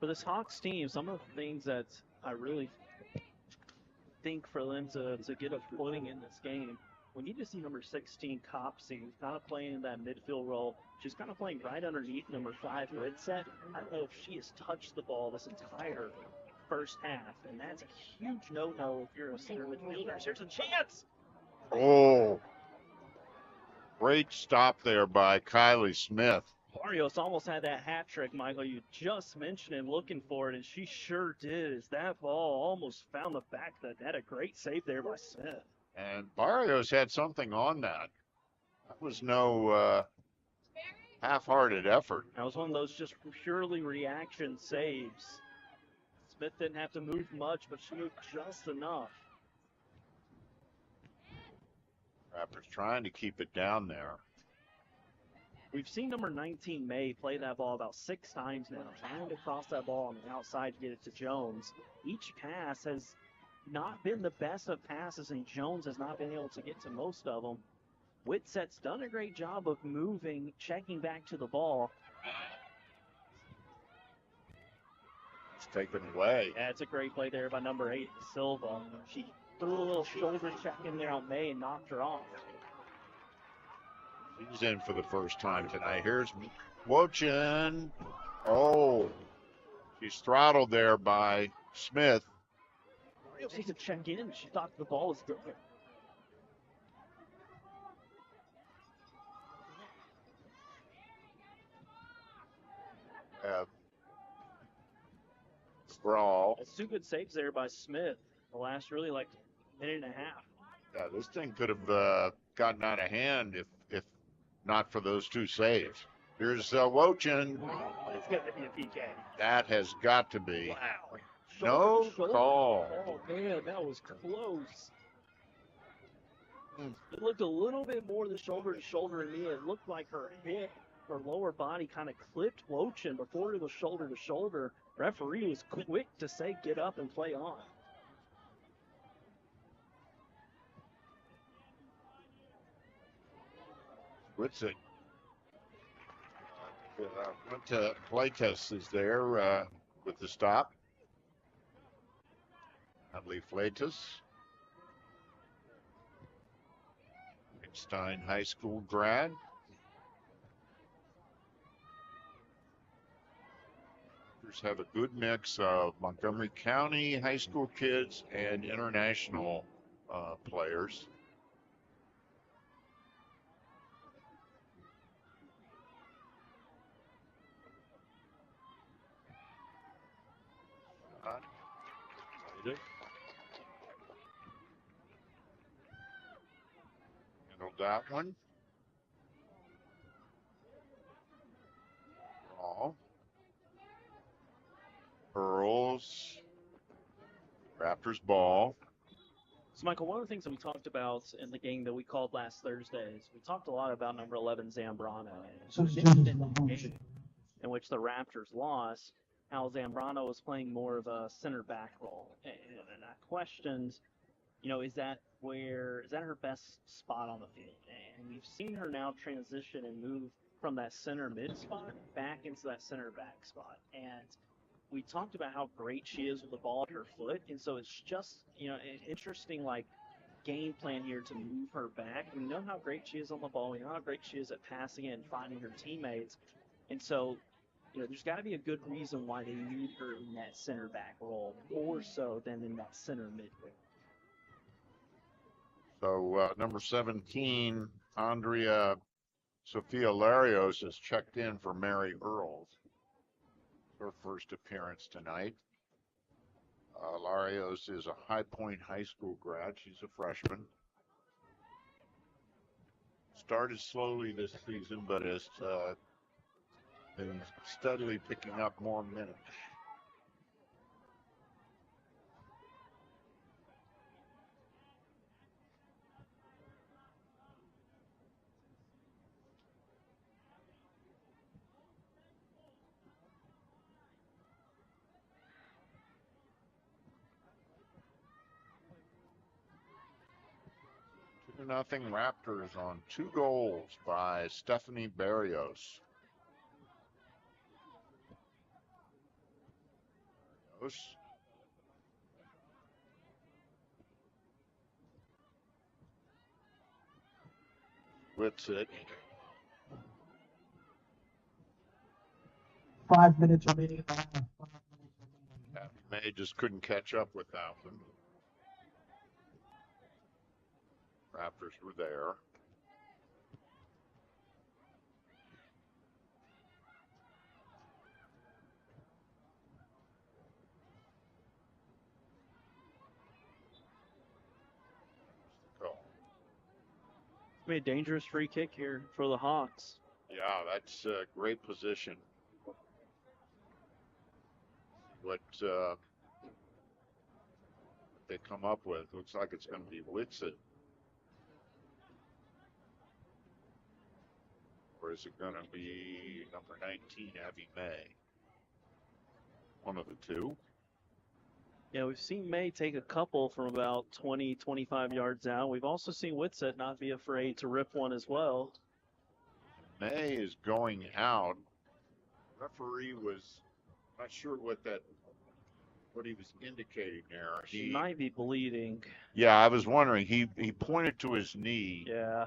[SPEAKER 2] For this Hawks team, some of the things that I really think for them to get a footing in this game, we need to see number 16, Copsey, kind of playing in that midfield role. She's kind of playing right underneath number 5, Ritset. I don't know if she has touched the ball this entire first half, and that's a huge no-no if you're a center midfielder. Here's a chance!
[SPEAKER 1] Oh, great stop there by Kylie Smith.
[SPEAKER 2] Barrios almost had that hat trick, Michael. You just mentioned it, looking for it, and she sure did. As that ball almost found the back of the net. A great save there by Smith.
[SPEAKER 1] And Barrios had something on that. That was no half-hearted effort.
[SPEAKER 2] That was one of those just purely reaction saves. Smith didn't have to move much, but she moved just enough.
[SPEAKER 1] Raptors trying to keep it down there.
[SPEAKER 2] We've seen number 19, May, play that ball about 6 times now, trying to cross that ball on the outside to get it to Jones. Each pass has not been the best of passes, and Jones has not been able to get to most of them. Whitset's done a great job of moving, checking back to the ball.
[SPEAKER 1] It's taken away.
[SPEAKER 2] Yeah, it's a great play there by number 8, Silva. She threw a little shoulder check in there on May and knocked her off.
[SPEAKER 1] She's in for the first time tonight. Here's Wochin. Oh, she's throttled there by Smith.
[SPEAKER 2] Barrios needs to check in. She thought the ball was good.
[SPEAKER 1] Sprawl.
[SPEAKER 2] That's 2 good saves there by Smith. The last really like minute and a half.
[SPEAKER 1] Yeah, this thing could have gotten out of hand if not for those 2 saves. Here's Wochin.
[SPEAKER 2] It's got to be a PK.
[SPEAKER 1] That has got to be.
[SPEAKER 2] Wow.
[SPEAKER 1] No
[SPEAKER 2] Shoulder.
[SPEAKER 1] call.
[SPEAKER 2] Oh, man, that was close. It looked a little bit more than shoulder to shoulder to me. It looked like her lower body kind of clipped Wochin before it was shoulder to shoulder. Referee was quick to say, get up and play on.
[SPEAKER 1] What's it? Went to Fleitas is there with the stop. I believe Fleitas. Einstein High School grad. Have a good mix of Montgomery County high school kids and international players. Handled that one. Oh. Pearls. Raptors ball.
[SPEAKER 2] So, Michael, one of the things that we talked about in the game that we called last Thursday is we talked a lot about number 11, Zambrano. In which the Raptors lost, how Zambrano was playing more of a center back role. And I questioned, is that her best spot on the field? And we've seen her now transition and move from that center mid spot back into that center back spot. And we talked about how great she is with the ball at her foot. And so it's just, an interesting, game plan here to move her back. We know how great she is on the ball. We know how great she is at passing it and finding her teammates. And so, there's got to be a good reason why they need her in that center back role more so than in that center mid role.
[SPEAKER 1] So number 17, Andrea Sophia Larios has checked in for Mary Earls. Her first appearance tonight. Larios is a High Point High School grad. She's a freshman. Started slowly this season, but has been steadily picking up more minutes. Nothing Raptors on 2 goals by Stephanie Barrios. Whitsitt.
[SPEAKER 3] 5 minutes remaining in the half.
[SPEAKER 1] May just couldn't catch up with that one. Raptors were there.
[SPEAKER 2] Made a dangerous free kick here for the Hawks.
[SPEAKER 1] Yeah, that's a great position. What they come up with looks like it's going to be Whitsitt. Or is it going to be number 19, Abby May? One of the two.
[SPEAKER 2] Yeah, we've seen May take a couple from about 20, 25 yards out. We've also seen Whitsitt not be afraid to rip one as well.
[SPEAKER 1] May is going out. Referee was not sure what he was indicating there.
[SPEAKER 2] She might be bleeding.
[SPEAKER 1] Yeah, I was wondering. He pointed to his knee.
[SPEAKER 2] Yeah.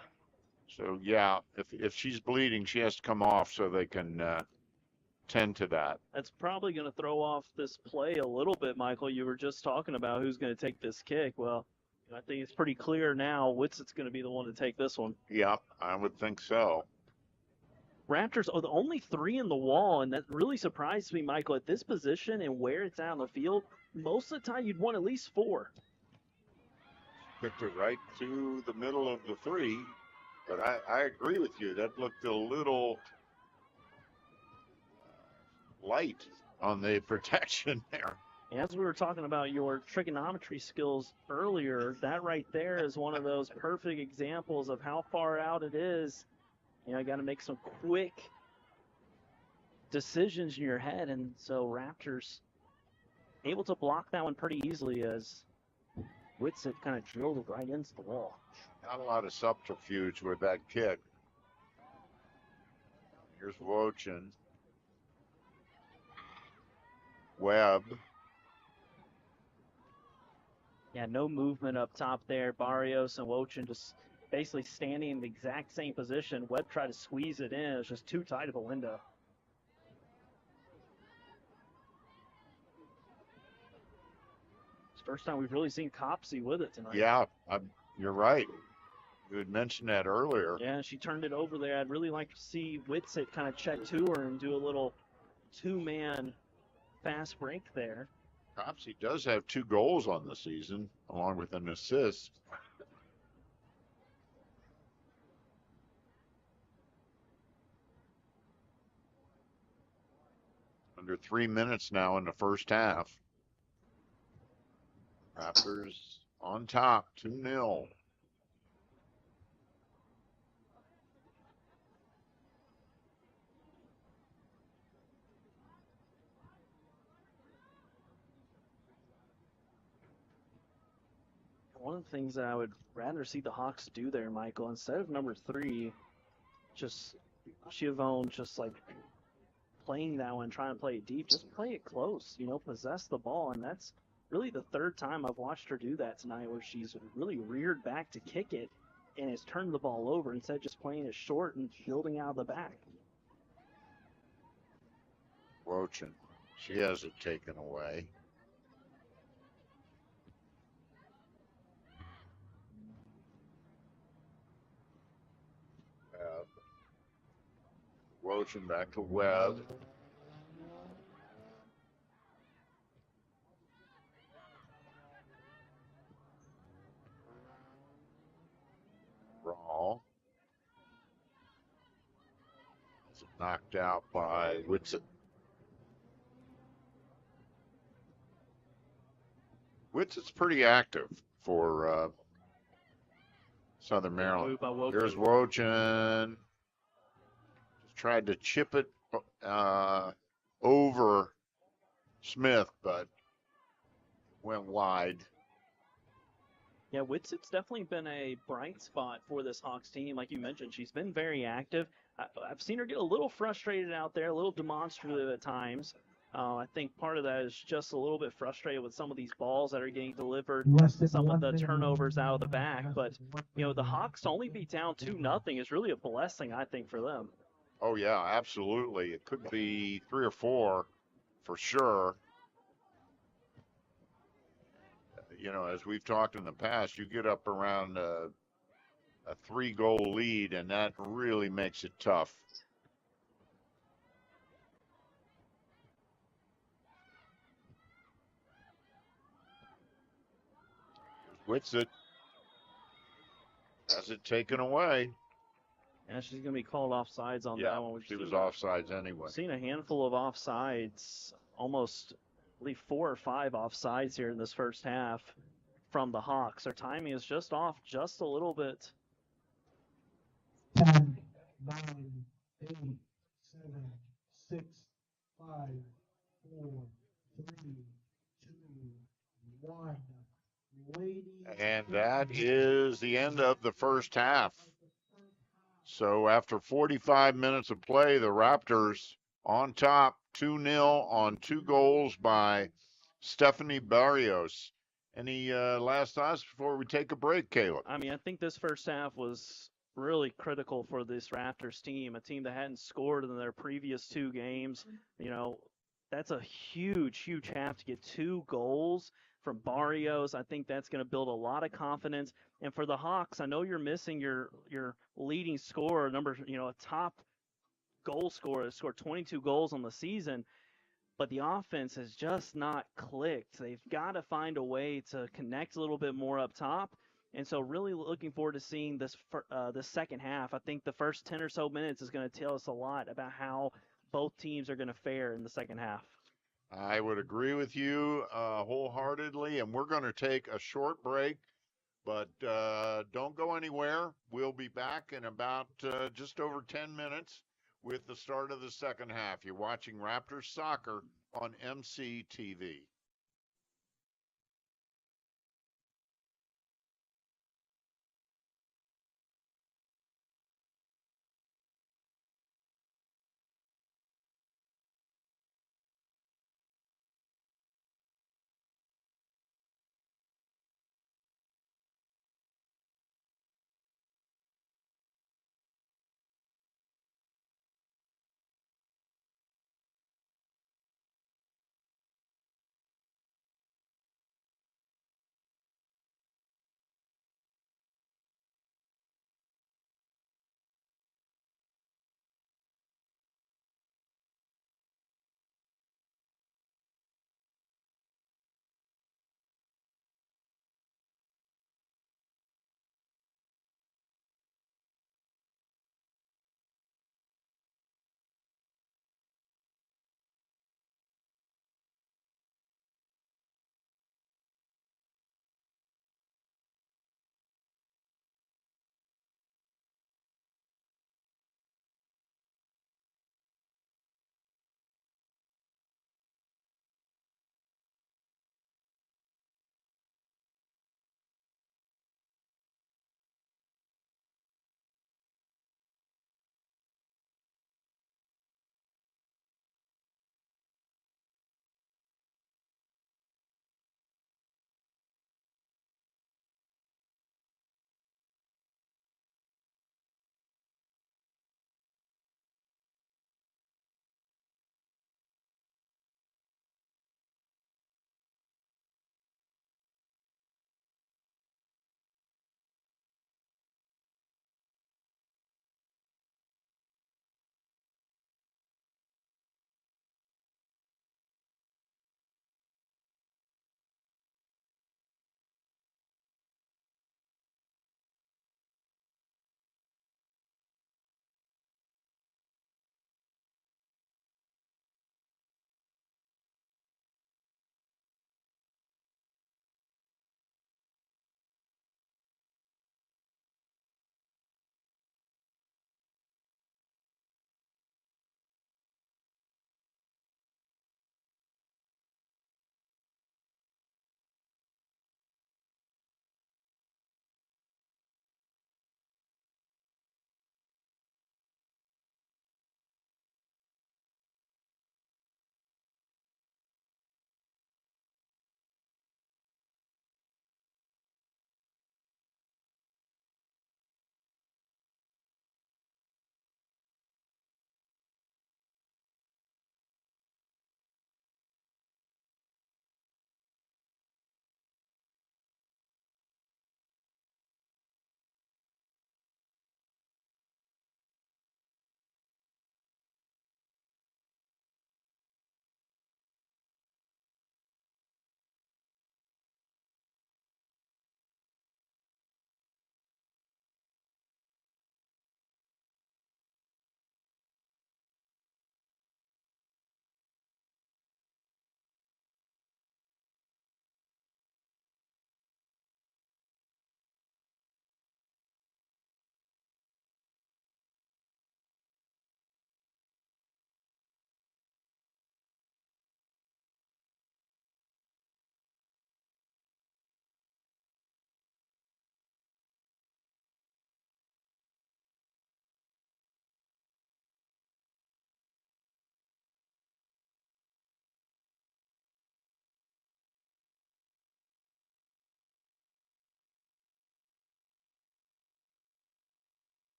[SPEAKER 1] So yeah, if she's bleeding, she has to come off so they can tend to that.
[SPEAKER 2] That's probably going to throw off this play a little bit, Michael. You were just talking about who's going to take this kick. Well, I think it's pretty clear now Whitsitt's going to be the one to take this one.
[SPEAKER 1] Yeah, I would think so.
[SPEAKER 2] Raptors are the only 3 in the wall, and that really surprised me, Michael. At this position and where it's at on the field, most of the time you'd want at least 4.
[SPEAKER 1] Kicked it right to the middle of the 3. But I agree with you. That looked a little light on the protection there.
[SPEAKER 2] As we were talking about your trigonometry skills earlier, that right there is one of those perfect examples of how far out it is. You got to make some quick decisions in your head. And so Raptors able to block that one pretty easily as Whitsitt kind of drilled it right into the wall.
[SPEAKER 1] Not a lot of subterfuge with that kick. Here's Wojcin. Webb.
[SPEAKER 2] Yeah, no movement up top there. Barrios and Wojcin just basically standing in the exact same position. Webb tried to squeeze it in. It was just too tight of a window. It's the first time we've really seen Copsey with it tonight.
[SPEAKER 1] Yeah, you're right. You had mentioned that earlier.
[SPEAKER 2] Yeah, she turned it over there. I'd really like to see Whitsitt kind of check to her and do a little 2-man fast break there.
[SPEAKER 1] Copsey does have 2 goals on the season, along with an assist. Under 3 minutes now in the first half. Raptors on top, 2-0.
[SPEAKER 2] One of the things that I would rather see the Hawks do there, Michael, instead of number 3, just Giovone just like playing that one, trying to play it deep, just play it close, possess the ball. And that's really the third time I've watched her do that tonight, where she's really reared back to kick it and has turned the ball over instead of just playing it short and building out of the back.
[SPEAKER 1] Wochin, she has it taken away. Wochin back to Webb. Raw. Knocked out by Whitsitt. Whitsitt's pretty active for Southern Maryland. Here's Wochin. Just tried to chip it over Smith, but went wide.
[SPEAKER 2] Yeah, Whitsitt's definitely been a bright spot for this Hawks team. Like you mentioned, she's been very active. I've seen her get a little frustrated out there, a little demonstrative at times. I think part of that is just a little bit frustrated with some of these balls that are getting delivered, some of the turnovers out of the back. But, the Hawks to only be down 2-0 is really a blessing, I think, for them.
[SPEAKER 1] Oh, yeah, absolutely. It could be 3 or 4 for sure. As we've talked in the past, you get up around a 3-goal lead, and that really makes it tough. Whitsitt has it taken away.
[SPEAKER 2] And she's going to be called offsides on that one.
[SPEAKER 1] She was offsides anyway.
[SPEAKER 2] Seen a handful of offsides, almost, I believe, 4 or 5 offsides here in this first half from the Hawks. Their timing is just off just a little bit.
[SPEAKER 3] 10, 9, 8, 7, 6, 5, 4, 3, 2, 1.
[SPEAKER 1] And that is the end of the first half. So after 45 minutes of play, the Raptors on top 2-0 on 2 goals by Stephanie Barrios. Any last thoughts before we take a break, Caleb?
[SPEAKER 2] I think this first half was really critical for this Raptors team, a team that hadn't scored in their previous 2 games. That's a huge, huge half to get 2 goals from Barrios. I think that's going to build a lot of confidence. And for the Hawks, I know you're missing your leading scorer, a top goal scorer, scored 22 goals on the season, but the offense has just not clicked. They've got to find a way to connect a little bit more up top. And so really looking forward to seeing this second half. I think the first 10 or so minutes is going to tell us a lot about how both teams are going to fare in the second half.
[SPEAKER 1] I would agree with you wholeheartedly, and we're going to take a short break, but don't go anywhere. We'll be back in about just over 10 minutes with the start of the second half. You're watching Raptors Soccer on MCTV.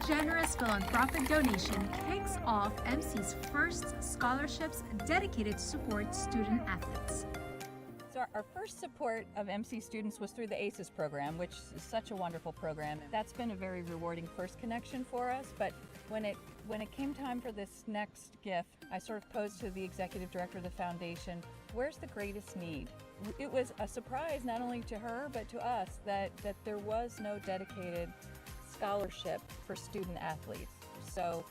[SPEAKER 4] generous philanthropic donation kicks off MC's first scholarships dedicated to support student athletes.
[SPEAKER 5] So our first support of MC students was through the ACES program, which is such a wonderful program. That's been a very rewarding first connection for us, but when it came time for this next gift, I sort of posed to the executive director of the foundation, where's the greatest need? It was a surprise not only to her but to us that there was no dedicated scholarship for student athletes. So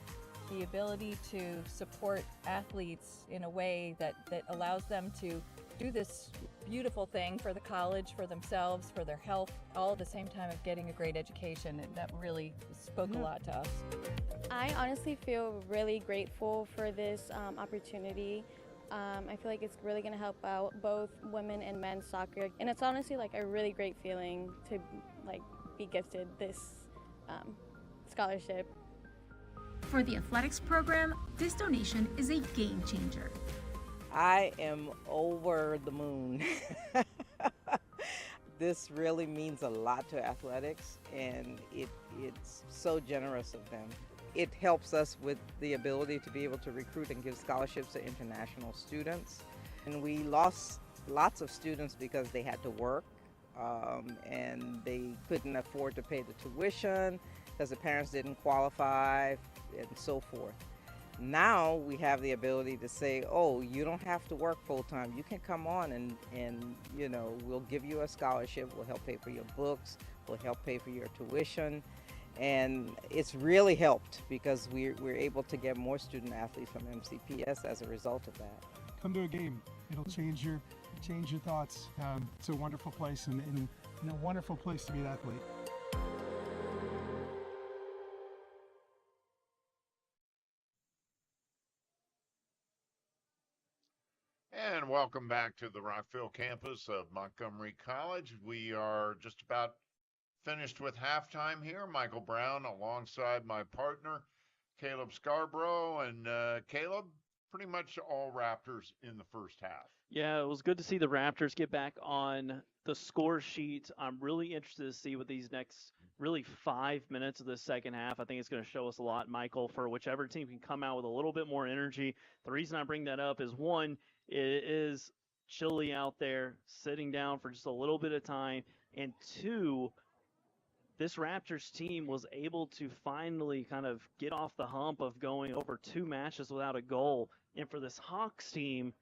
[SPEAKER 5] the ability to support athletes in a way that allows them to do this beautiful thing for the college, for themselves, for their health, all at the same time of getting a great education, and that really spoke a lot to us.
[SPEAKER 6] I honestly feel really grateful for this opportunity. I feel like it's really going to help out both women and men's soccer, and it's honestly like a really great feeling to like be gifted this scholarship.
[SPEAKER 4] For the athletics program, this donation is a game changer.
[SPEAKER 7] I am over the moon. This really means a lot to athletics, and it's so generous of them. It helps us with the ability to be able to recruit and give scholarships to international students. And we lost lots of students because they had to work and they couldn't afford to pay the tuition because the parents didn't qualify and so forth. Now we have the ability to say, oh, you don't have to work full-time. You can come on and you know, we'll give you a scholarship. We'll help pay for your books. We'll help pay for your tuition. And it's really helped because we're able to get more student athletes from MCPS as a result of that.
[SPEAKER 8] Come to a game. It'll change your thoughts. It's a wonderful place and a wonderful place to be an athlete.
[SPEAKER 1] And welcome back to the Rockville campus of Montgomery College. We are just about finished with halftime here. Michael Brown alongside my partner, Caleb Scarborough. And Caleb, pretty much all Raptors in the first half.
[SPEAKER 2] Yeah, it was good to see the Raptors get back on the score sheet. I'm really interested to see what these next really 5 minutes of the second half. I think it's going to show us a lot, Michael, for whichever team can come out with a little bit more energy. The reason I bring that up is, one, it is chilly out there, sitting down for just a little bit of time, and two, this Raptors team was able to finally kind of get off the hump of going over 2 matches without a goal. And for this Hawks team,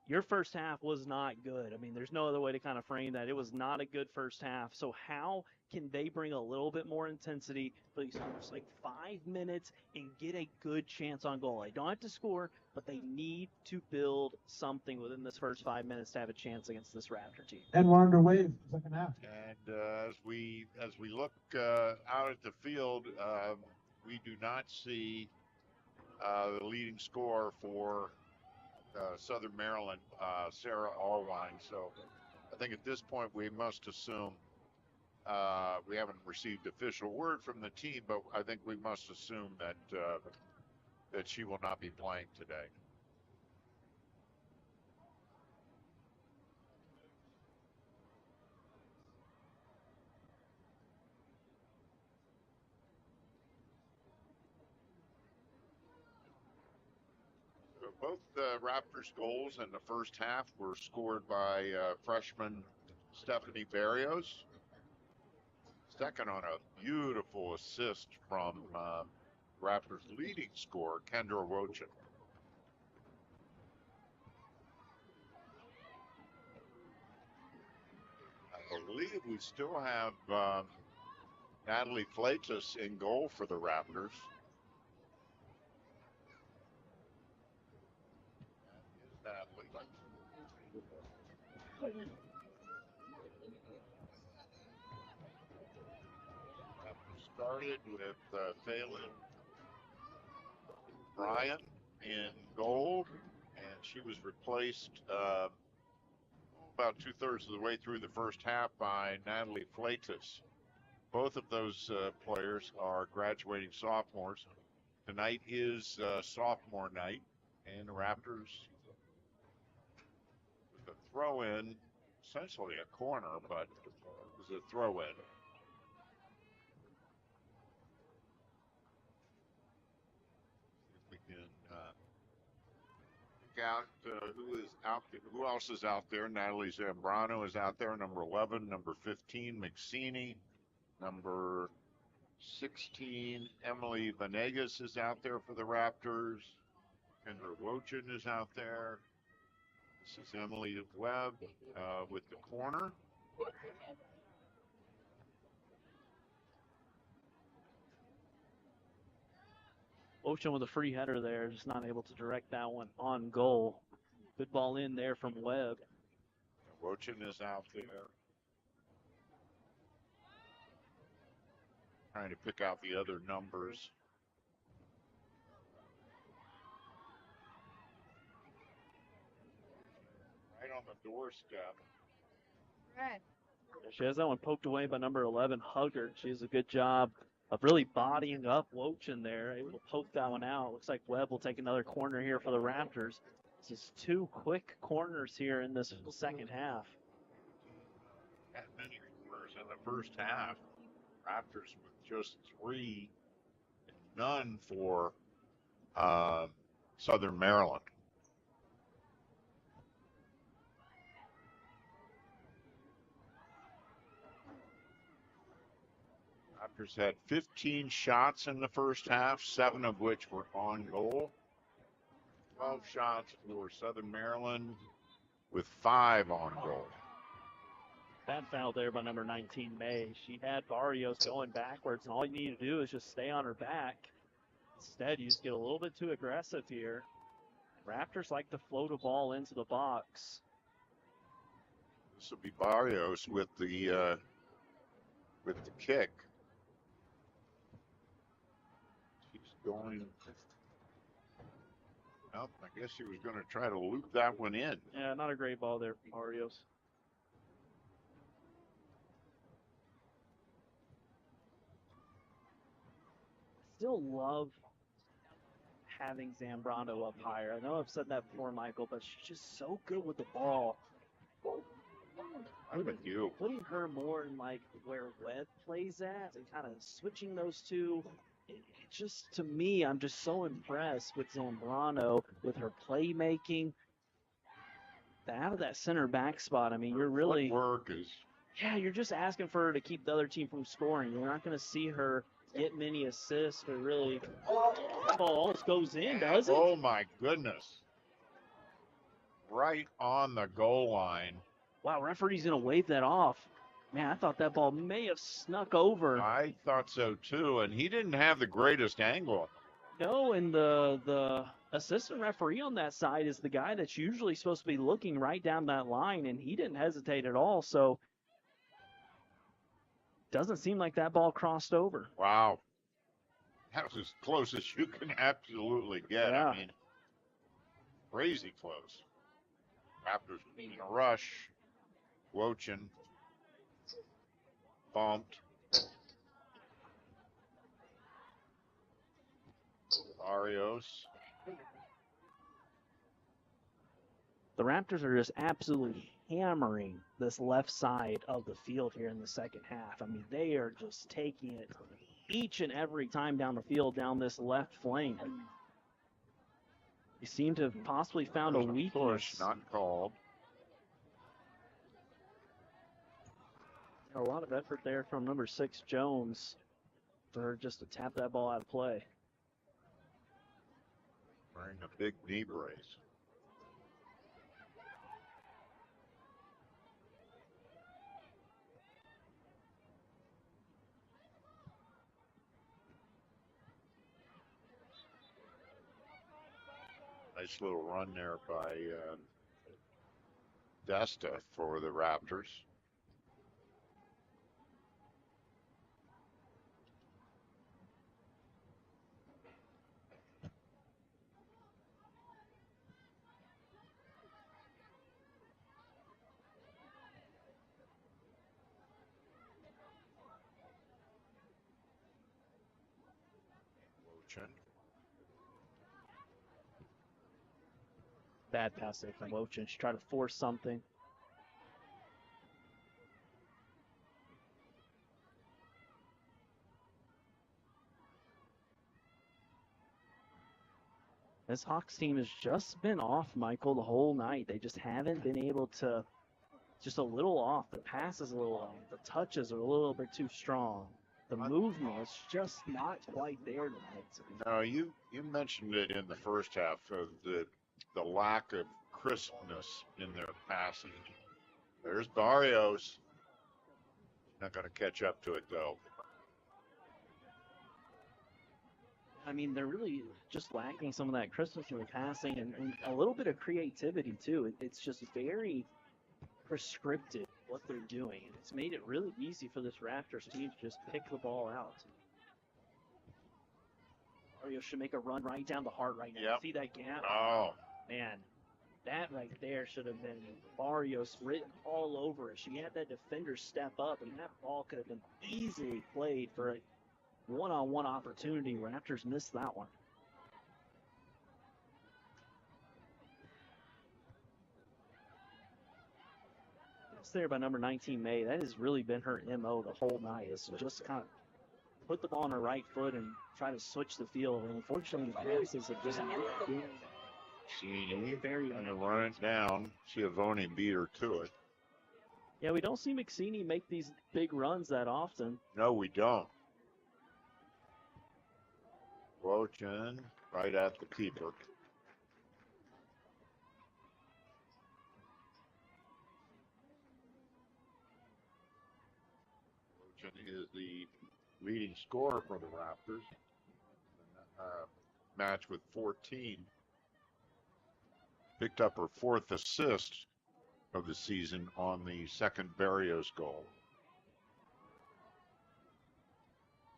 [SPEAKER 2] your first half was not good. I mean, there's no other way to kind of frame that. It was not a good first half. So how can they bring a little bit more intensity for these almost like 5 minutes and get a good chance on goal? They don't have to score, but they need to build something within this first 5 minutes to have a chance against this Raptor team.
[SPEAKER 3] And we're underway in the second half.
[SPEAKER 1] And as we look out at the field, we do not see the leading scorer for Southern Maryland, Sarah Allwine. So I think at this point we must assume we haven't received official word from the team, but I think we must assume that she will not be playing today. Both Raptors goals in the first half were scored by freshman Stephanie Barrios. Second on a beautiful assist from Raptors leading scorer, Kendra Wojcik. I believe we still have Natalie Fleitas in goal for the Raptors. Started with Phelan Bryan in goal, and she was replaced about 2/3 of the way through the first half by Natalie Fleitas. Both of those players are graduating sophomores. Tonight is sophomore night, and the Raptors with a throw-in, essentially a corner, but it was a throw-in. out who is out there. Who else is out there? Natalie Zambrano is out there, number 11. Number 15, McSeany. Number 16, Emily Venegas is out there for the Raptors. Kendra Wochin is out there. This is Emily Webb with the corner.
[SPEAKER 2] Ocean with a free header there, just not able to direct that one on goal. Good ball in there from Webb.
[SPEAKER 1] Wochin is out there. Trying to pick out the other numbers. Right on the doorstep.
[SPEAKER 2] She has that one poked away by number 11, Huggard. She does a good job of really bodying up Wochin there, able to poke that one out. Looks like Webb will take another corner here for the Raptors. This is 2 quick corners here in this second half.
[SPEAKER 1] That many corners in the first half. Raptors with just 3, and none for Southern Maryland. Raptors had 15 shots in the first half, 7 of which were on goal. 12 shots for Southern Maryland with 5 on goal.
[SPEAKER 2] Bad foul there by number 19, May. She had Barrios going backwards, and all you need to do is just stay on her back. Instead, you just get a little bit too aggressive here. Raptors like to float a ball into the box.
[SPEAKER 1] This will be Barrios with the kick. She's going. Well, I guess she was going to try to loop that one in.
[SPEAKER 2] Yeah, not a great ball there from Barrios. Still love having Zambrano up higher. I know I've said that before, Michael, but she's just so good with the ball.
[SPEAKER 1] I'm with you.
[SPEAKER 2] Putting her more in like where Webb plays at and kind of switching those two. It just, to me, I'm just so impressed with Zambrano, with her playmaking. Out of that center back spot, I mean, you're really
[SPEAKER 1] Footwork is.
[SPEAKER 2] Yeah, you're just asking for her to keep the other team from scoring. You're not going to see her get many assists or really. That ball almost goes in, does it?
[SPEAKER 1] Oh my goodness! Right on the goal line.
[SPEAKER 2] Wow, referee's going to wave that off. Man, I thought that ball may have snuck over.
[SPEAKER 1] I thought so too, and he didn't have the greatest angle.
[SPEAKER 2] No, and the assistant referee on that side is the guy that's usually supposed to be looking right down that line, and he didn't hesitate at all. So doesn't seem like that ball crossed over.
[SPEAKER 1] Wow. That was as close as you can absolutely get.
[SPEAKER 2] Yeah.
[SPEAKER 1] I mean, crazy close. Raptors in a rush. Wochin bumped. Barrios.
[SPEAKER 2] The Raptors are just absolutely hammering this left side of the field here in the second half. I mean, they are just taking it each and every time down the field, down this left flank. They seem to have possibly found a weakness.
[SPEAKER 1] Push, not called.
[SPEAKER 2] A lot of effort there from number 6, Jones, for her just to tap that ball out of play.
[SPEAKER 1] Wearing a big knee brace. Nice little run there by Desta for the Raptors. Wochin.
[SPEAKER 2] Bad pass there from Wochin. She tried to force something. This Hawks team has just been off, Michael, the whole night. They just haven't been able to, just a little off. The pass is a little off. The touches are a little bit too strong. The movement is just not quite there tonight.
[SPEAKER 1] No, you mentioned it in the first half of the lack of crispness in their passing. There's Barrios. Not going to catch up to it, though.
[SPEAKER 2] I mean, they're really just lacking some of that crispness in the passing and a little bit of creativity, too. It's just very prescriptive what they're doing. It's made it really easy for this Raptors team to just pick the ball out. Mario should make a run right down the heart right now.
[SPEAKER 1] Yep.
[SPEAKER 2] See that gap?
[SPEAKER 1] Oh,
[SPEAKER 2] Man, that right there should have been Barrios written all over it. She had that defender step up, and that ball could have been easily played for a one-on-one opportunity. Raptors missed that one. It's there by number 19, May. That has really been her MO the whole night, is to just kind of put the ball on her right foot and try to switch the field. And unfortunately, the passes have just been very
[SPEAKER 1] going to run it down. Schiavone beat her to it.
[SPEAKER 2] Yeah, we don't see McSeany make these big runs that often.
[SPEAKER 1] No, we don't. Wojcik right at the keeper. Wojcik is the leading scorer for the Raptors. Match with 14. Picked up her 4th assist of the season on the second Barrios goal.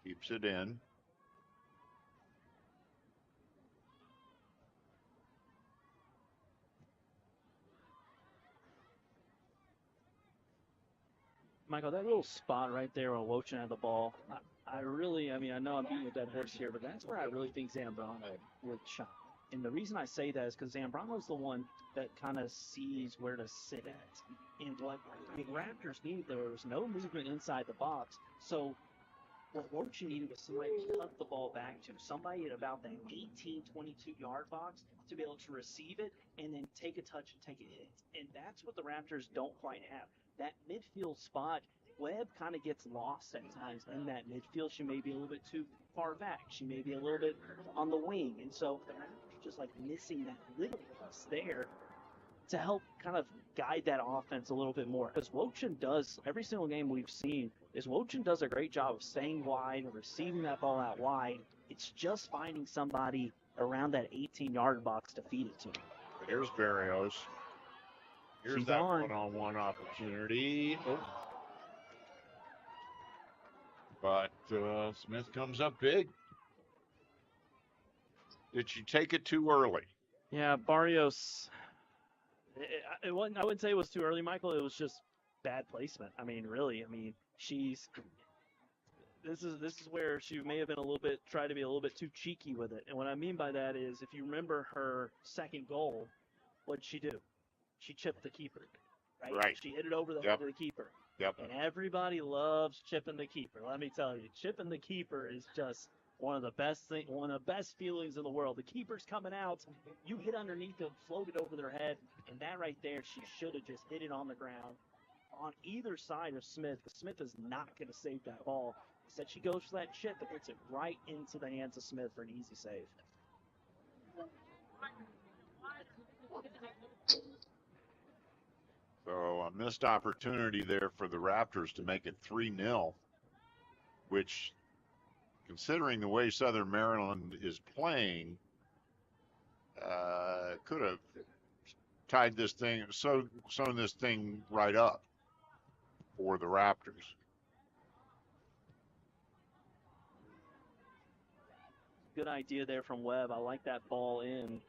[SPEAKER 1] Keeps it in.
[SPEAKER 2] Michael, that little spot right there on Wojcik had the ball, I know I'm beating a dead horse here, but that's where I really think Zambrano would shine. And the reason I say that is because Zambrano's the one that kind of sees where to sit at. And what the Raptors needed, there was no movement inside the box. So what Wojcik needed was somebody to cut the ball back to, somebody at about that 18, 22-yard box to be able to receive it and then take a touch and take a hit. And that's what the Raptors don't quite have. That midfield spot, Webb kind of gets lost at times in that midfield. She may be a little bit too far back. She may be a little bit on the wing. And so the Raptors just like missing that little piece there to help kind of guide that offense a little bit more. Because Wojcik does, every single game we've seen, is Wojcik does a great job of staying wide and receiving that ball out wide. It's just finding somebody around that 18-yard box to feed it to.
[SPEAKER 1] Here's Barrios. Here's
[SPEAKER 2] She's
[SPEAKER 1] that
[SPEAKER 2] on.
[SPEAKER 1] one-on-one opportunity. Oh. But Smith comes up big. Did she take it too early?
[SPEAKER 2] Yeah, Barrios, I wouldn't say it was too early, Michael. It was just bad placement. I mean, really. I mean, this is where she may have been tried to be a little bit too cheeky with it. And what I mean by that is, if you remember her second goal, what'd she do? She chipped the keeper, right?
[SPEAKER 1] Right.
[SPEAKER 2] She hit it over the head of the keeper.
[SPEAKER 1] Yep.
[SPEAKER 2] And everybody loves chipping the keeper. Let me tell you, chipping the keeper is just one of the best feelings in the world. The keeper's coming out, you hit underneath them, float it over their head, and that right there, she should have just hit it on the ground on either side of Smith. Smith is not going to save that ball. Instead, she goes for that chip and hits it right into the hands of Smith for an easy save.
[SPEAKER 1] So a missed opportunity there for the Raptors to make it 3-0, which, considering the way Southern Maryland is playing, could have tied this thing, sewn this thing right up for the Raptors.
[SPEAKER 2] Good idea there from Webb. I like that ball in.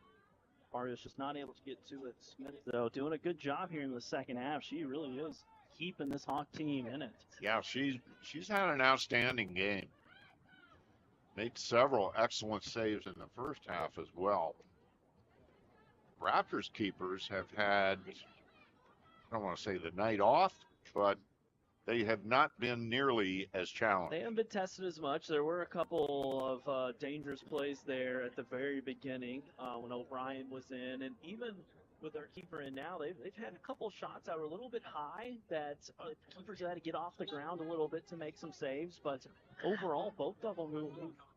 [SPEAKER 2] Barrios just not able to get to it. Smith, though, doing a good job here in the second half. She really is keeping this Hawk team in it.
[SPEAKER 1] Yeah, she's had an outstanding game. Made several excellent saves in the first half as well. Raptors keepers have had, I don't want to say the night off, but they have not been nearly as
[SPEAKER 2] They
[SPEAKER 1] challenging.
[SPEAKER 2] haven't been tested as much. There were a couple of dangerous plays there at the very beginning when O'Brien was in, and even with their keeper in now, they've had a couple shots that were a little bit high that keepers had to get off the ground a little bit to make some saves. But overall, both of them who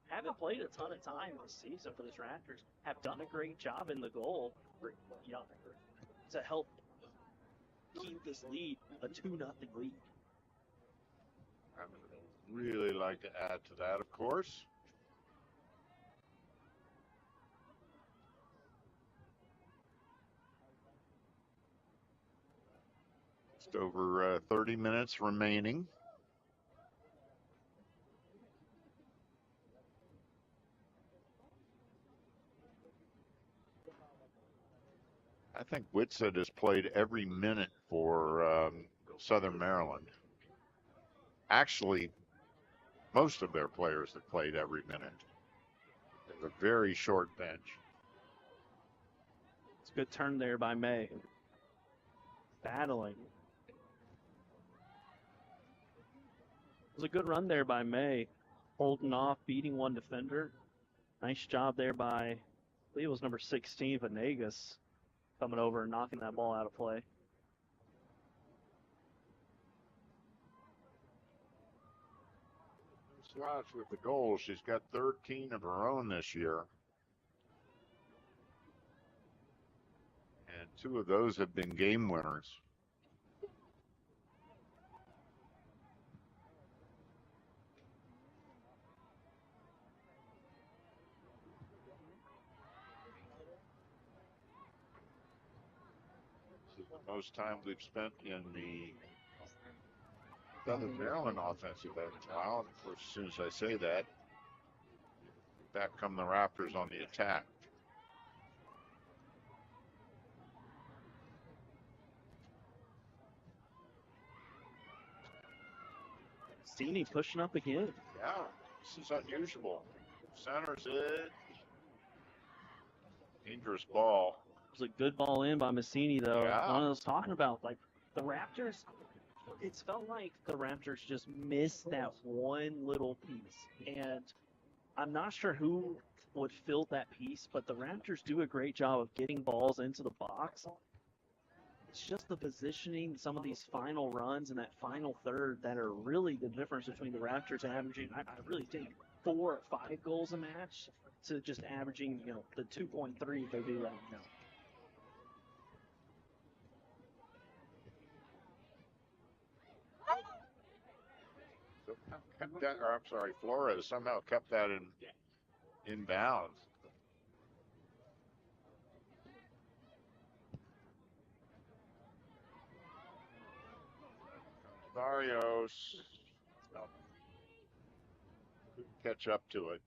[SPEAKER 2] haven't played a ton of time this season for the Raptors have done a great job in the goal, to help keep this lead a 2-0 lead.
[SPEAKER 1] I would really like to add to that, of course. Just over 30 minutes remaining. I think Whitsett has played every minute for Southern Maryland. Actually, most of their players have played every minute. They have a very short bench.
[SPEAKER 2] It's a good turn there by May. Battling. It was a good run there by May. Holding off, beating one defender. Nice job there by, I believe it was number 16, Venegas, coming over and knocking that ball out of play.
[SPEAKER 1] Slots with the goals. She's got 13 of her own this year. And 2 of those have been game winners. This is the most time we've spent in the Southern Maryland offensive end. Wow, of course, as soon as I say that, back come the Raptors on the attack.
[SPEAKER 2] Cini pushing up again.
[SPEAKER 1] Yeah, this is unusual. Centers it. Dangerous ball.
[SPEAKER 2] It was a good ball in by Massini, though.
[SPEAKER 1] Yeah.
[SPEAKER 2] One I was talking about, like the Raptors. It's felt like the Raptors just missed that one little piece, and I'm not sure who would fill that piece, but the Raptors do a great job of getting balls into the box. It's just the positioning, some of these final runs and that final third that are really the difference between the Raptors averaging, I really think, 4 or 5 goals a match to just averaging, the 2.3 they do right now.
[SPEAKER 1] So kept that, or I'm sorry, Flores somehow kept that in bounds. Barrios couldn't catch up to it.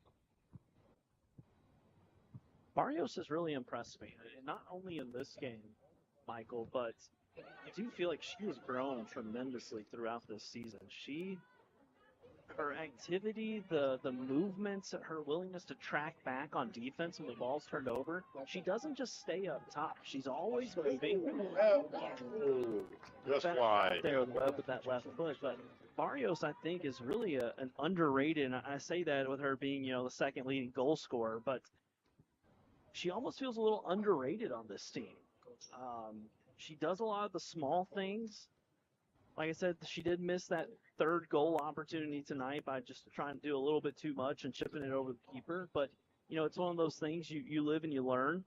[SPEAKER 2] Barrios has really impressed me, and not only in this game, Michael, but I do feel like she has grown tremendously throughout this season. Her activity, the movements, her willingness to track back on defense when the ball's turned over, she doesn't just stay up top. She's always moving.
[SPEAKER 1] Just wide.
[SPEAKER 2] There with that left foot, but Barrios, I think, is really an underrated, and I say that with her being, the second leading goal scorer, but she almost feels a little underrated on this team. She does a lot of the small things. Like I said, she did miss that third goal opportunity tonight by just trying to do a little bit too much and chipping it over the keeper. But, it's one of those things you live and you learn.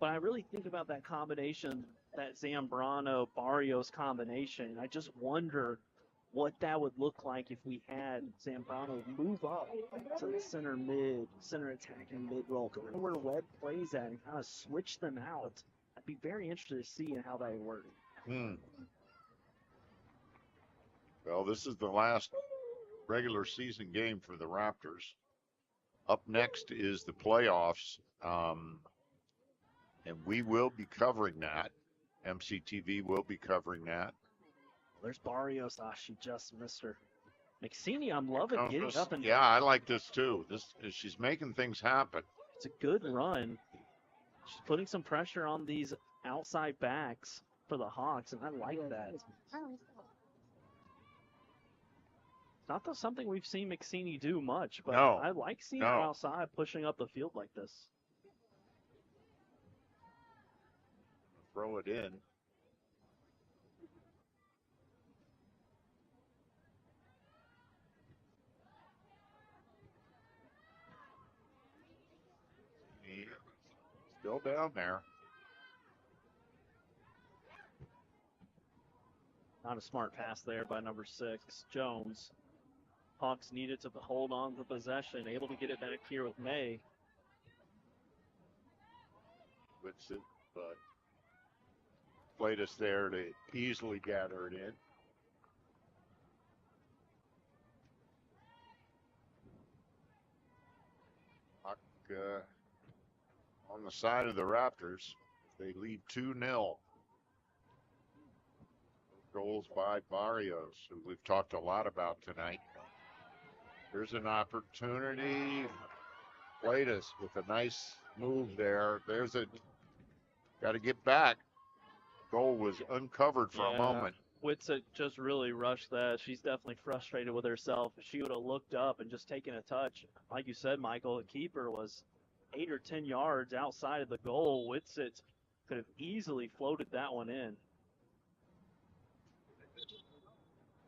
[SPEAKER 2] But I really think about that combination, that Zambrano-Barrios combination. I just wonder what that would look like if we had Zambrano move up to the center attacking mid role, kind of where Webb plays at, and kind of switch them out. I'd be very interested to see how that would work.
[SPEAKER 1] Well, this is the last regular season game for the Raptors. Up next is the playoffs, and we will be covering that. MCTV will be covering that.
[SPEAKER 2] There's Barrios. She just missed her. McSeany, I'm loving getting up and
[SPEAKER 1] yeah, I like this too. She's making things happen.
[SPEAKER 2] It's a good run. She's putting some pressure on these outside backs. for the Hawks, and I like that. Not that something we've seen McSeany do much, but
[SPEAKER 1] No,
[SPEAKER 2] I like seeing her
[SPEAKER 1] no.
[SPEAKER 2] outside pushing up the field like this.
[SPEAKER 1] Throw it in. Still down there.
[SPEAKER 2] Not a smart pass there by number 6, Jones. Hawks needed to hold on to possession, able to get it back here with May.
[SPEAKER 1] Puts it, but Flatus there to easily gather it in. Hawk on the side of the Raptors. They lead 2-0. Goals by Barrios, who we've talked a lot about tonight. Here's an opportunity. Flatus with a nice move there. There's a, got to get back. Goal was uncovered for a moment.
[SPEAKER 2] Whitsitt just really rushed that. She's definitely frustrated with herself. If she would have looked up and just taken a touch, like you said, Michael, the keeper was 8 or 10 yards outside of the goal. Whitsitt could have easily floated that one in.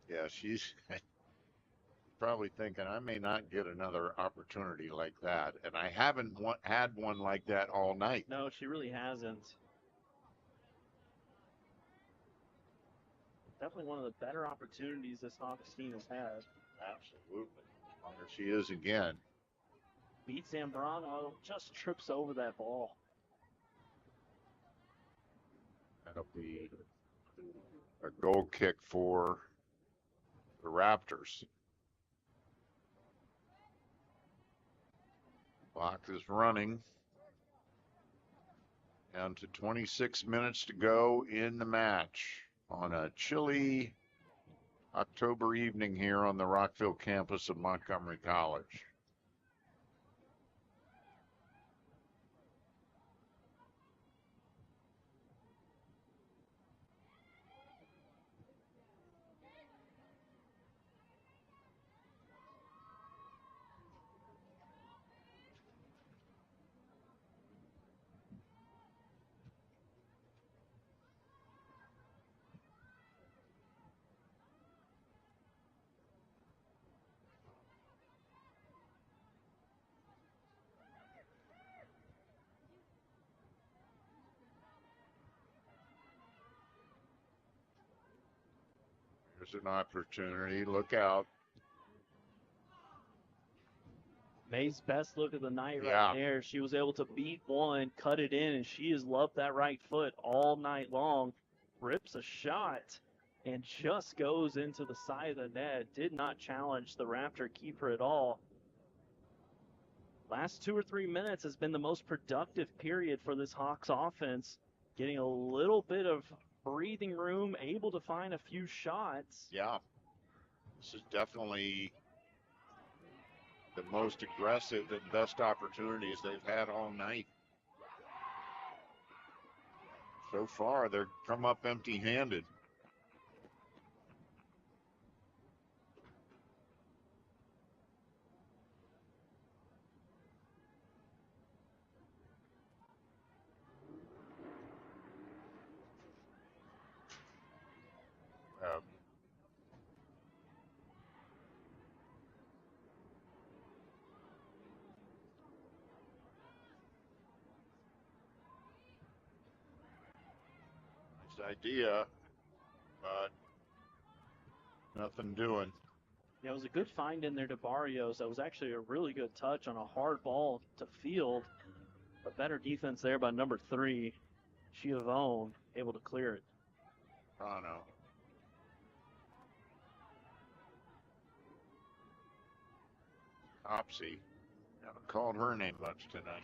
[SPEAKER 1] Yeah, she's probably thinking, I may not get another opportunity like that. And I haven't had one like that all night.
[SPEAKER 2] No, she really hasn't. Definitely one of the better opportunities this Hawks team has had.
[SPEAKER 1] Absolutely. There she is again.
[SPEAKER 2] Beats Zambrano, just trips over that ball.
[SPEAKER 1] That'll be a goal kick for the Raptors. Clock is running. Down to 26 minutes to go in the match on a chilly October evening here on the Rockville campus of Montgomery College. There's an opportunity. Look out.
[SPEAKER 2] May's best look of the night right there. She was able to beat one, cut it in, and she has loved that right foot all night long. Rips a shot and just goes into the side of the net. Did not challenge the Raptor keeper at all. Last 2 or 3 minutes has been the most productive period for this Hawks offense. Getting a little bit of breathing room, able to find a few shots.
[SPEAKER 1] Yeah. This is definitely the most aggressive and best opportunities they've had all night. So far, they've come up empty-handed. Idea, but nothing doing.
[SPEAKER 2] Yeah, it was a good find in there to Barrios. That was actually a really good touch on a hard ball to field. A better defense there by number 3, Giovone, able to clear it.
[SPEAKER 1] Toronto. Topsy. Haven't called her name much tonight.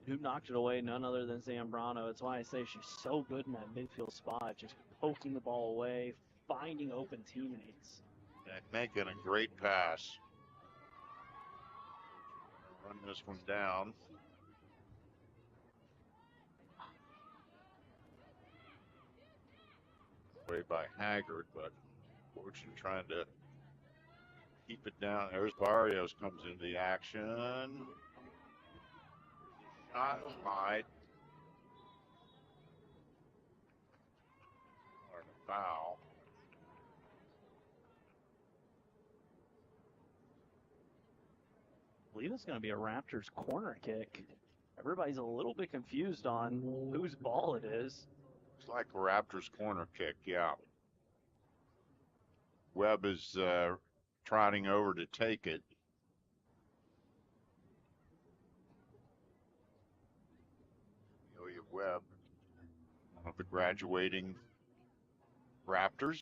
[SPEAKER 2] Who knocked it away? None other than Zambrano. That's why I say she's so good in that midfield spot, just poking the ball away, finding open teammates.
[SPEAKER 1] And making a great pass. Run this one down. Way by Haggard, but Fortune trying to keep it down. There's Barrios comes into the action. Shot wide. Or a foul.
[SPEAKER 2] I believe it's going to be a Raptors corner kick. Everybody's a little bit confused on whose ball it is.
[SPEAKER 1] Looks like a Raptors corner kick, yeah. Webb is trotting over to take it. Ilya Webb, one of the graduating Raptors.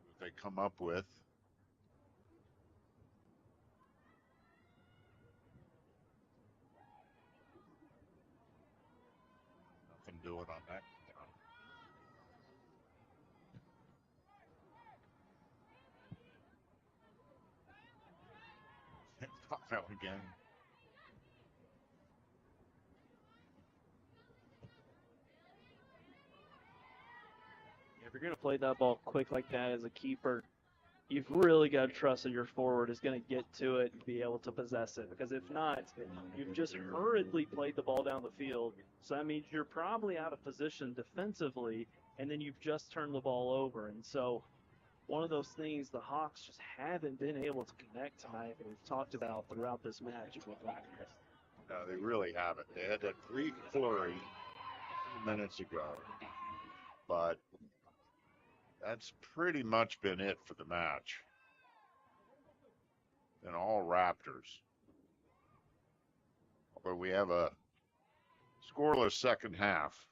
[SPEAKER 1] What they come up with. Nothing doing on that. Foul again.
[SPEAKER 2] If you're going to play that ball quick like that as a keeper, you've really got to trust that your forward is going to get to it and be able to possess it. Because if not, you've just hurriedly played the ball down the field. So that means you're probably out of position defensively, and then you've just turned the ball over. And so one of those things the Hawks just haven't been able to connect tonight, and we've talked about throughout this match with Raptors.
[SPEAKER 1] No, they really haven't. They had that brief flurry a few minutes ago. But that's pretty much been it for the match. And all Raptors. Although we have a scoreless second half.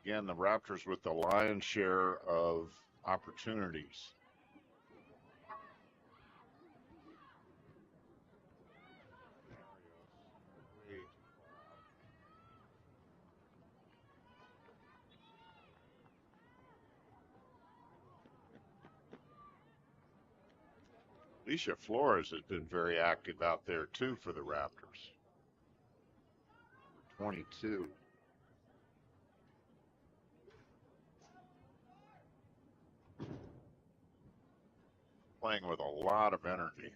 [SPEAKER 1] Again, the Raptors with the lion's share of opportunities. Alicia Flores has been very active out there too for the Raptors. 22. Playing with a lot of energy.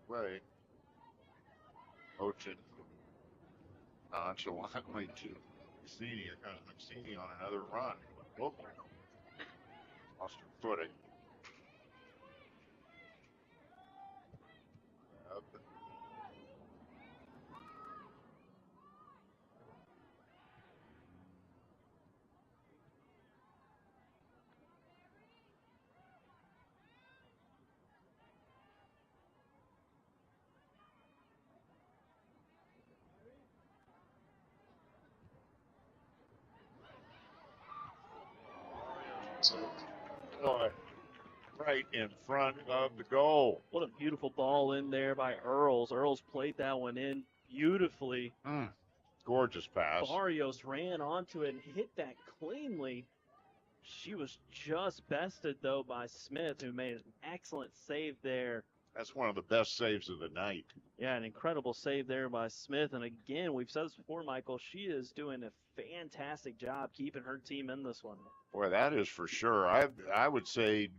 [SPEAKER 1] Way. Ocean nonchalantly to Maxini. Here comes Maxini on another run. Whoop. Lost her footing. Up. Right in front of the goal.
[SPEAKER 2] What a beautiful ball in there by Earls. Earls played that one in beautifully.
[SPEAKER 1] Gorgeous pass.
[SPEAKER 2] Barrios ran onto it and hit that cleanly. She was just bested, though, by Smith, who made an excellent save there.
[SPEAKER 1] That's one of the best saves of the night.
[SPEAKER 2] Yeah, an incredible save there by Smith. And again, we've said this before, Michael, she is doing a fantastic job keeping her team in this one.
[SPEAKER 1] Boy, that is for sure. I would say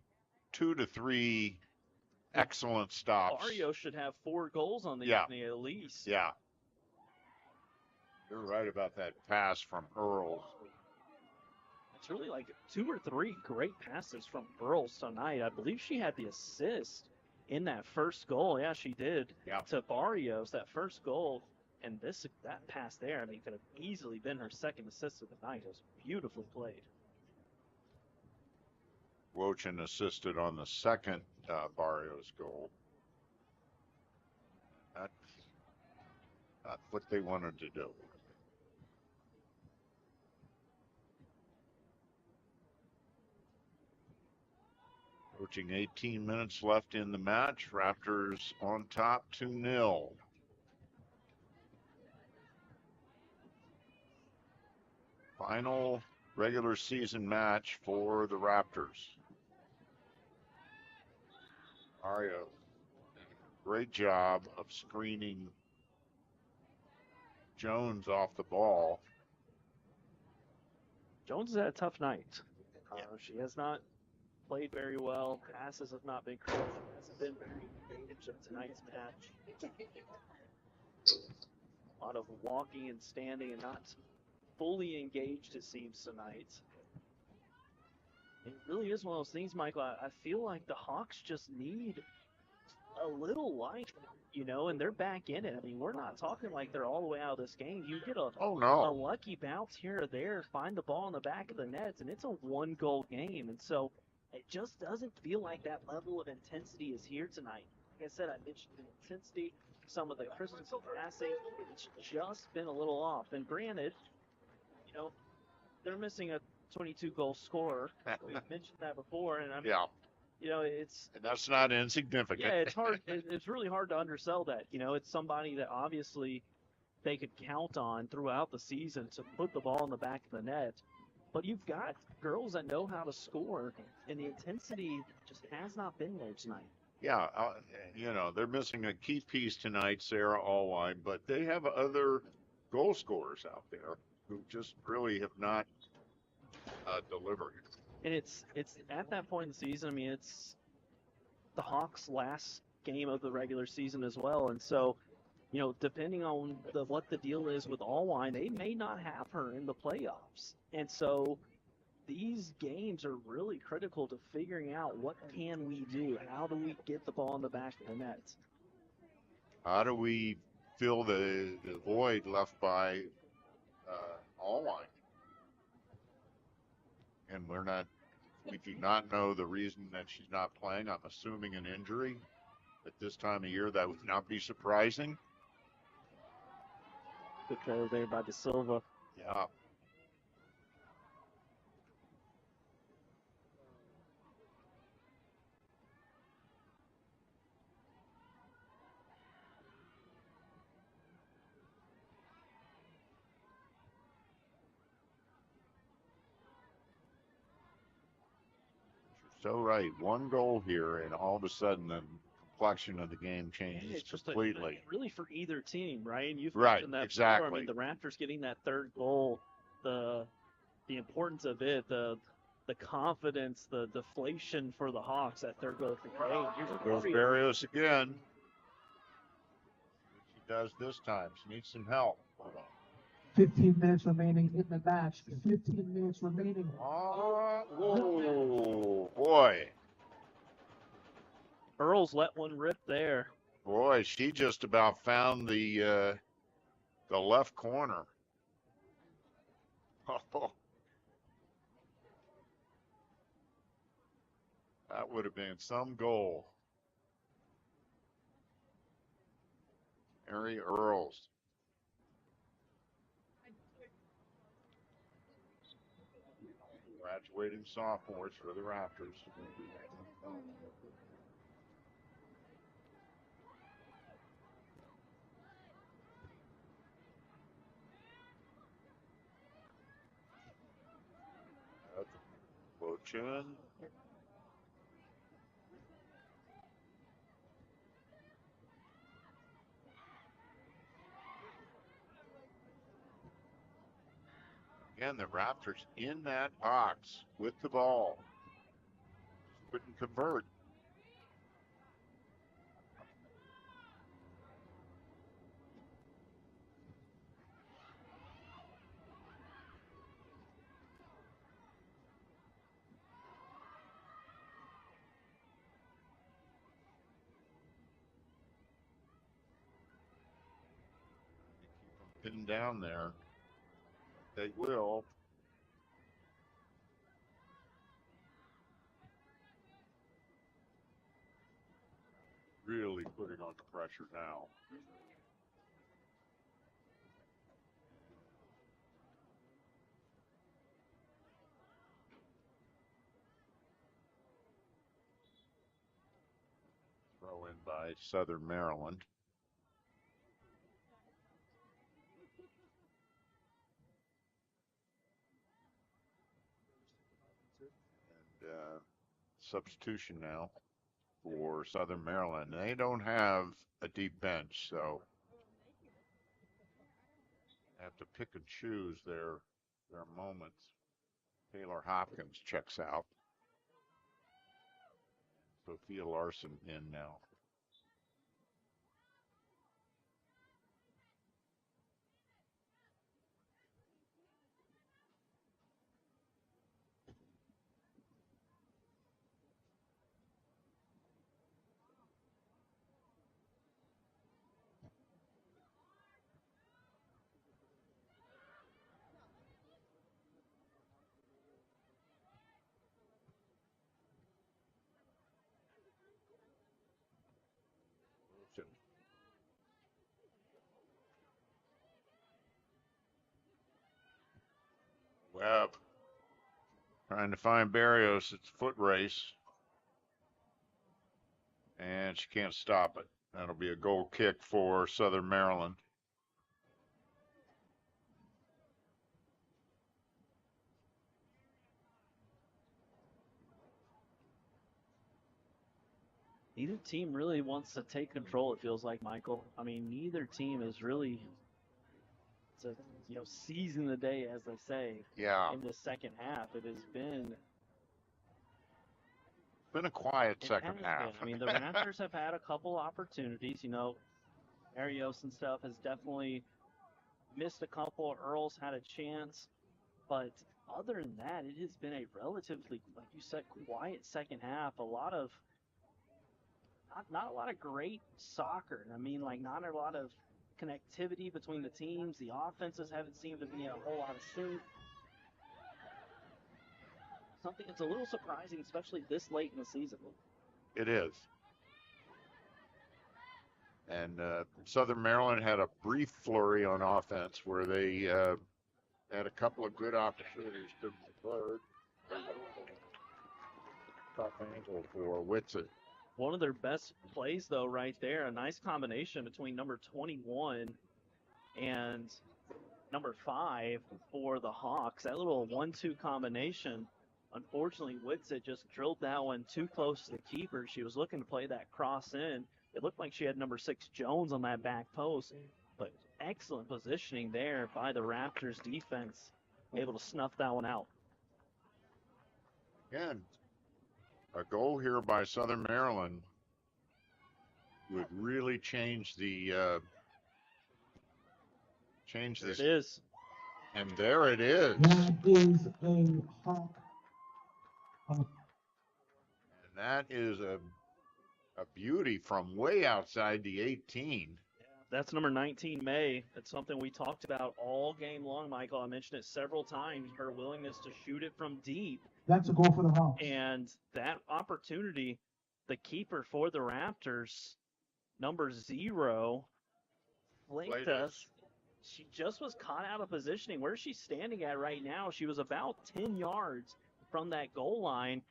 [SPEAKER 1] 2 to 3 excellent stops.
[SPEAKER 2] Barrios should have 4 goals on the evening at least.
[SPEAKER 1] Yeah. You're right about that pass from Earls.
[SPEAKER 2] It's really like 2 or 3 great passes from Earls tonight. I believe she had the assist in that first goal. Yeah, she did.
[SPEAKER 1] Yeah.
[SPEAKER 2] To Barrios, that first goal. And that pass there, I mean, could have easily been her second assist of the night. It was beautifully played.
[SPEAKER 1] Wochin assisted on the second Barrios goal. That's not what they wanted to do. Approaching 18 minutes left in the match. Raptors on top 2-0. Final regular season match for the Raptors. Mario, great job of screening Jones off the ball.
[SPEAKER 2] Jones has had a tough night. She has not played very well. Passes have not been great. She hasn't been very engaged in tonight's match. A lot of walking and standing and not fully engaged, it seems, tonight. It really is one of those things, Michael. I feel like the Hawks just need a little life, and they're back in it. I mean, we're not talking like they're all the way out of this game. You get a lucky bounce here or there, find the ball in the back of the nets, and it's a one-goal game. And so it just doesn't feel like that level of intensity is here tonight. Like I said, I mentioned the intensity, some of the crispness of passing. It's just been a little off. And granted, they're missing a 22-goal scorer. We've mentioned that before, and it's
[SPEAKER 1] and that's not insignificant.
[SPEAKER 2] Yeah, it's hard. It's really hard to undersell that. It's somebody that obviously they could count on throughout the season to put the ball in the back of the net. But you've got girls that know how to score, and the intensity just has not been there tonight.
[SPEAKER 1] Yeah, they're missing a key piece tonight, Sarah Allwine, but they have other goal scorers out there who just really have not delivered.
[SPEAKER 2] And it's at that point in the season. I mean, it's the Hawks' last game of the regular season as well, and so depending on what the deal is with Allwine, they may not have her in the playoffs, and so these games are really critical to figuring out what can we do, how do we get the ball in the back of the net,
[SPEAKER 1] how do we fill the void left by Allwine. And we do not know the reason that she's not playing. I'm assuming an injury. At this time of year, that would not be surprising.
[SPEAKER 2] Good play there by De Silva.
[SPEAKER 1] Yeah. So right, one goal here, and all of a sudden the complexion of the game changes completely.
[SPEAKER 2] Really for either team, right? And you've
[SPEAKER 1] right,
[SPEAKER 2] mentioned that
[SPEAKER 1] exactly.
[SPEAKER 2] before. I mean, the Raptors getting that third goal, the importance of it, the confidence, the deflation for the Hawks, that third goal.
[SPEAKER 1] Goes Barrios again. She does this time. She needs some help.
[SPEAKER 3] 15 minutes remaining in the match. 15 minutes remaining.
[SPEAKER 1] Oh, boy.
[SPEAKER 2] Earls let one rip there.
[SPEAKER 1] Boy, she just about found the left corner. Oh. That would have been some goal. Mary Earls. Graduating sophomores for the Raptors. Wochin. Again, the Raptors in that box with the ball. Couldn't convert. Keep them pinned down there. They will. really putting on the pressure now. Throw in by Southern Maryland. And substitution now for Southern Maryland. They don't have a deep bench, so have to pick and choose their moments. Taylor Hopkins checks out. Sophia Larson in now. Webb trying to find Barrios. It's a foot race. And she can't stop it. That'll be a goal kick for Southern Maryland.
[SPEAKER 2] Neither team really wants to take control, it feels like, Michael. I mean, neither team is really seizing the day, as they say.
[SPEAKER 1] Yeah.
[SPEAKER 2] In the second half, it has been
[SPEAKER 1] a quiet second half.
[SPEAKER 2] I mean, the Raptors have had a couple opportunities. Arios and stuff has definitely missed a couple. Earl's had a chance. But other than that, it has been a relatively, like you said, quiet second half. Not a lot of great soccer. I mean, not a lot of connectivity between the teams. The offenses haven't seemed to be in a whole lot of sync. Something that's a little surprising, especially this late in the season.
[SPEAKER 1] It is. And Southern Maryland had a brief flurry on offense where they had a couple of good opportunities to third. Tough angle for Whitsitt.
[SPEAKER 2] One of their best plays, though, right there. A nice combination between number 21 and number 5 for the Hawks. That little 1-2 combination. Unfortunately, Whitsitt just drilled that one too close to the keeper. She was looking to play that cross in. It looked like she had number 6 Jones on that back post, but excellent positioning there by the Raptors defense, able to snuff that one out.
[SPEAKER 1] Again, a goal here by Southern Maryland would really change the this.
[SPEAKER 2] It is.
[SPEAKER 1] And there it is.
[SPEAKER 3] That is a Hawk.
[SPEAKER 1] And that is a beauty from way outside the 18.
[SPEAKER 2] That's number 19, May. That's something we talked about all game long, Michael. I mentioned it several times, her willingness to shoot it from deep.
[SPEAKER 3] That's a goal for the Hawks.
[SPEAKER 2] And that opportunity, the keeper for the Raptors, number 0, flanked us. She just was caught out of positioning. Where she's standing at right now, she was about 10 yards from that goal line.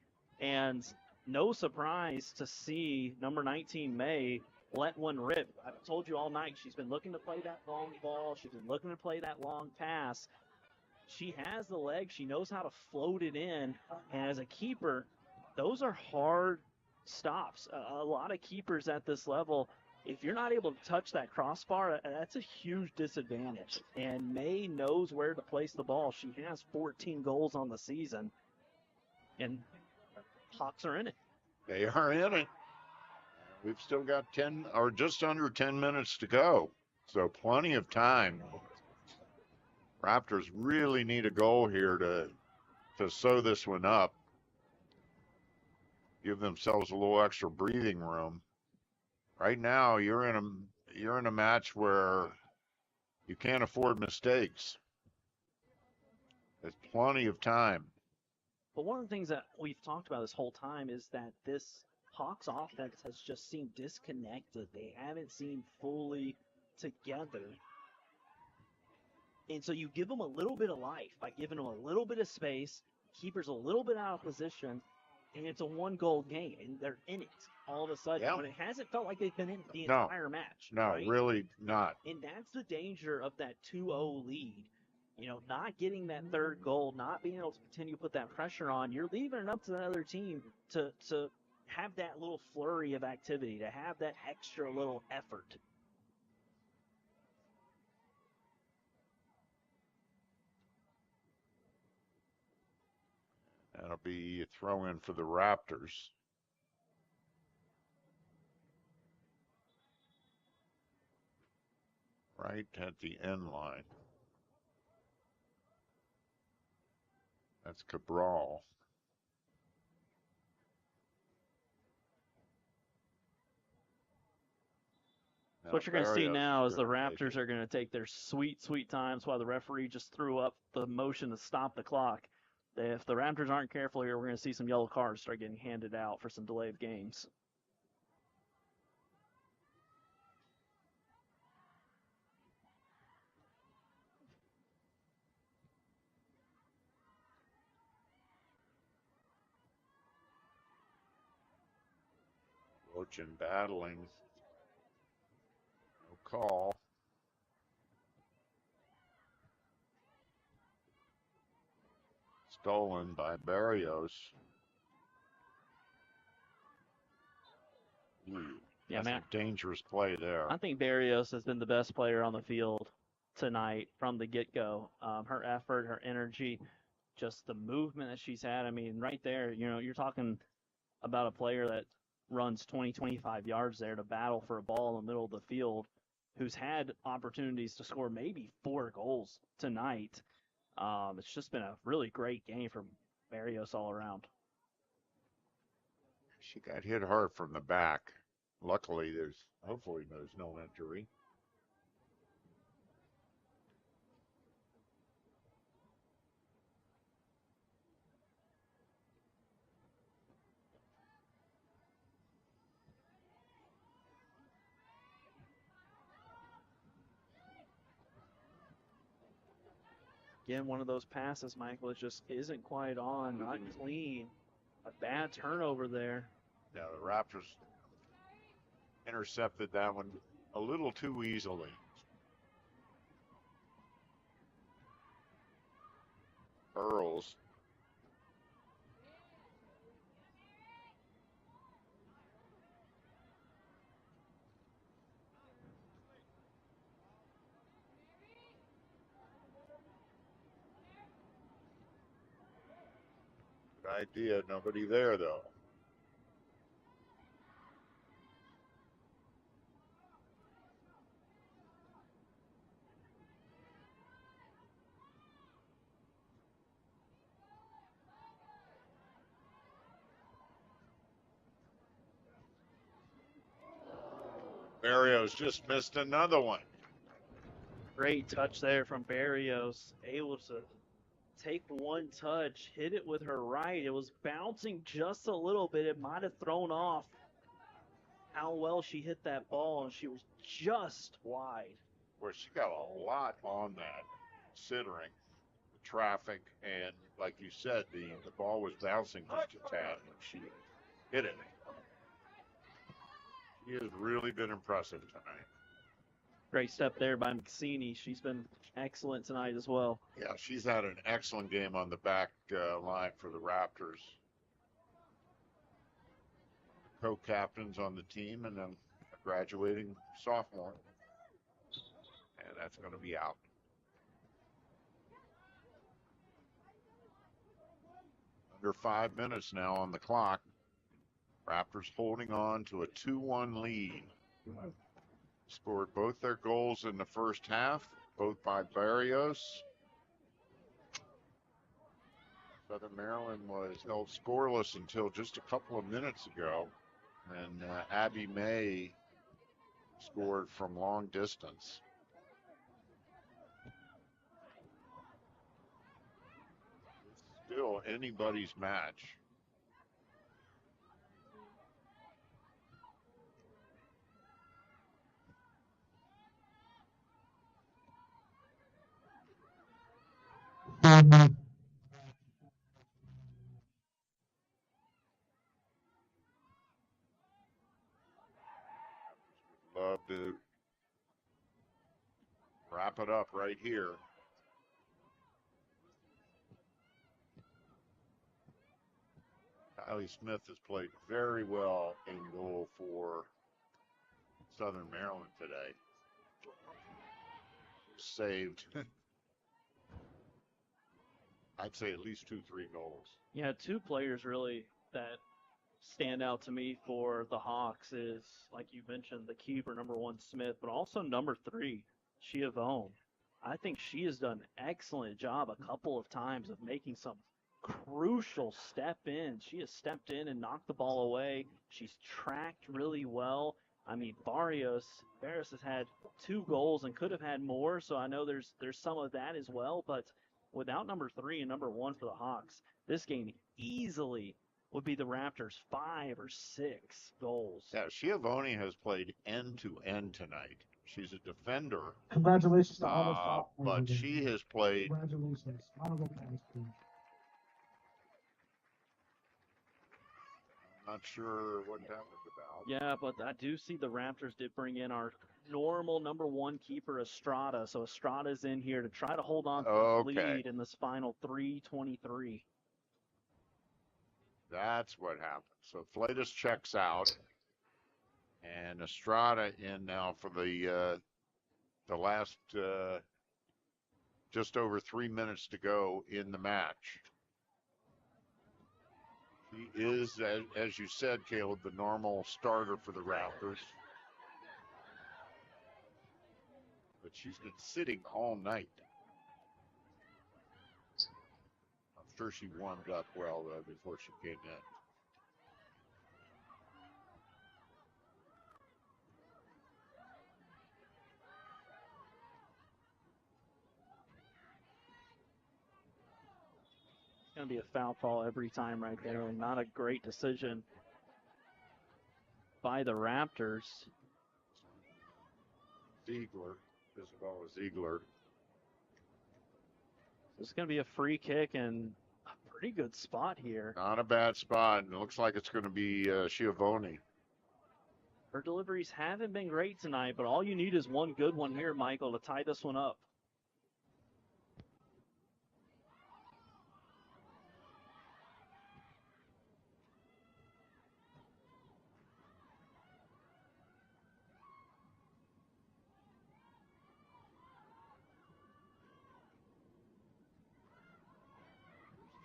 [SPEAKER 2] And no surprise to see number 19, May, let one rip. I've told you all night, she's been looking to play that long ball. She's been looking to play that long pass. She has the legs. She knows how to float it in. And as a keeper, those are hard stops. A lot of keepers at this level, if you're not able to touch that crossbar, that's a huge disadvantage. And May knows where to place the ball. She has 14 goals on the season. And Hawks are in it.
[SPEAKER 1] They are in it. We've still got 10 or just under 10 minutes to go. So plenty of time. Raptors really need a goal here to sew this one up. Give themselves a little extra breathing room. Right now, you're in a match where you can't afford mistakes. There's plenty of time.
[SPEAKER 2] But one of the things that we've talked about this whole time is that this Hawks offense has just seemed disconnected. They haven't seemed fully together. And so you give them a little bit of life by giving them a little bit of space, keepers a little bit out of position, and it's a 1-goal game, and they're in it all of a sudden.
[SPEAKER 1] Yeah.
[SPEAKER 2] When it hasn't felt like they've been in the
[SPEAKER 1] No.
[SPEAKER 2] entire match.
[SPEAKER 1] No,
[SPEAKER 2] right?
[SPEAKER 1] really not.
[SPEAKER 2] And that's the danger of that 2-0 lead. You know, not getting that third goal, not being able to continue to put that pressure on, you're leaving it up to the other team to have that little flurry of activity, to have that extra little effort.
[SPEAKER 1] That'll be a throw in for the Raptors. Right at the end line. That's Cabral.
[SPEAKER 2] So what you're going to see
[SPEAKER 1] Barrios
[SPEAKER 2] now is the
[SPEAKER 1] gonna take
[SPEAKER 2] Raptors
[SPEAKER 1] it.
[SPEAKER 2] are going to take their sweet, sweet times while the referee just threw up the motion to stop the clock. If the Raptors aren't careful here, we're going to see some yellow cards start getting handed out for some delay of games.
[SPEAKER 1] Lochin battling. No call. Stolen by Barrios. Ooh,
[SPEAKER 2] Yeah,
[SPEAKER 1] that's
[SPEAKER 2] man.
[SPEAKER 1] a dangerous play there.
[SPEAKER 2] I think Barrios has been the best player on the field tonight from the get-go. Her effort, her energy, just the movement that she's had. I mean, right there, you know, you're talking about a player that runs 20, 25 yards there to battle for a ball in the middle of the field, who's had opportunities to score maybe 4 goals tonight. It's just been a really great game from Barrios all around.
[SPEAKER 1] She got hit hard from the back. Luckily, hopefully there's no injury.
[SPEAKER 2] Again, one of those passes, Michael, it just isn't quite on, not clean. A bad turnover there.
[SPEAKER 1] Yeah, the Raptors intercepted that one a little too easily. Earls. Good idea. Nobody there, though. Barrios just missed another one.
[SPEAKER 2] Great touch there from Barrios. Able to take one touch, hit it with her right. It was bouncing just a little bit. It might have thrown off how well she hit that ball, and she was just wide.
[SPEAKER 1] Where she got a lot on that, considering the traffic, and like you said, the ball was bouncing just a tad when she hit it. She has really been impressive tonight.
[SPEAKER 2] Great step there by McCini. She's been excellent tonight as well.
[SPEAKER 1] Yeah, she's had an excellent game on the back line for the Raptors. Co-captains on the team, and then a graduating sophomore. And that's going to be out. Under 5 minutes now on the clock. Raptors holding on to a 2-1 lead. Scored both their goals in the first half, both by Barrios. Southern Maryland was held scoreless until just a couple of minutes ago. And Abby May scored from long distance. It's still anybody's match. Love to wrap it up right here. Kylie Smith has played very well in goal for Southern Maryland today. Saved, I'd say at least 2-3 goals.
[SPEAKER 2] Yeah, two players really that stand out to me for the Hawks is, like you mentioned, the keeper, number 1, Smith, but also number 3, Schiavone. I think she has done an excellent job a couple of times of making some crucial step in. She has stepped in and knocked the ball away. She's tracked really well. I mean, Barrios has had 2 goals and could have had more, so I know there's some of that as well, but without number 3 and number 1 for the Hawks, this game easily would be the Raptors' 5 or 6 goals.
[SPEAKER 1] Yeah, Schiavone has played end to end tonight. She's a defender.
[SPEAKER 3] Congratulations to all the top
[SPEAKER 1] but she has played.
[SPEAKER 3] Congratulations. Round of applause, please.
[SPEAKER 1] I'm not sure what that was about.
[SPEAKER 2] Yeah, but I do see the Raptors did bring in our normal number 1 keeper, Estrada. So Estrada's in here to try to hold on to this lead in this final 3:23.
[SPEAKER 1] That's what happened. So Flatus checks out, and Estrada in now for the last just over 3 minutes to go in the match. She is, as you said, Caleb, the normal starter for the Raptors. But she's been sitting all night. I'm sure she warmed up well before she came in.
[SPEAKER 2] It's going to be a foul call every time right there. Not a great decision by the Raptors.
[SPEAKER 1] Ziegler, Isabella Ziegler.
[SPEAKER 2] It's going to be a free kick and a pretty good spot here.
[SPEAKER 1] Not a bad spot. And it looks like it's going to be Schiavone.
[SPEAKER 2] Her deliveries haven't been great tonight, but all you need is one good one here, Michael, to tie this one up.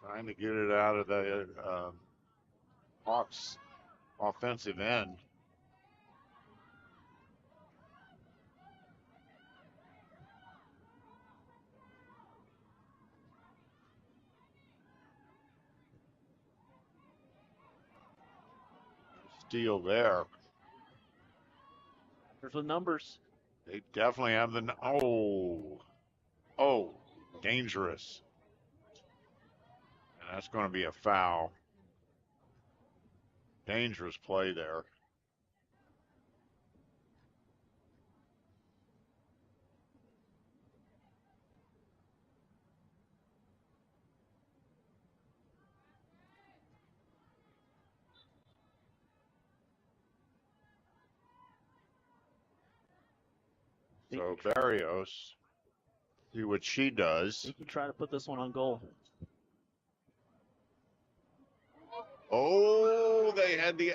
[SPEAKER 1] Trying to get it out of the Hawks offensive end. Steal there.
[SPEAKER 2] There's the numbers.
[SPEAKER 1] They definitely have the. Oh, dangerous. And that's going to be a foul. Dangerous play there. So Barrios, see what she does.
[SPEAKER 2] He can try to put this one on goal.
[SPEAKER 1] Oh, they had the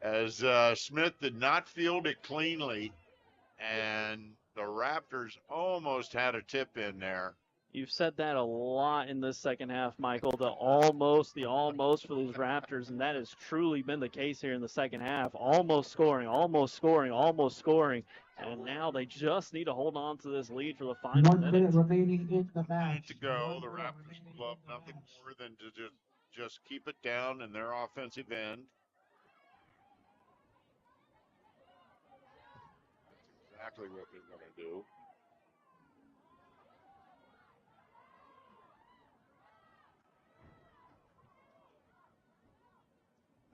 [SPEAKER 1] as Smith did not field it cleanly, and the Raptors almost had a tip in there.
[SPEAKER 2] You've said that a lot in this second half, Michael. The almost for these Raptors, and that has truly been the case here in the second half. Almost scoring, and now they just need to hold on to this lead for the final
[SPEAKER 3] 1 minute remaining in the match.
[SPEAKER 1] To go, the Raptors love nothing more than to just keep it down in their offensive end. That's exactly what they're going to do.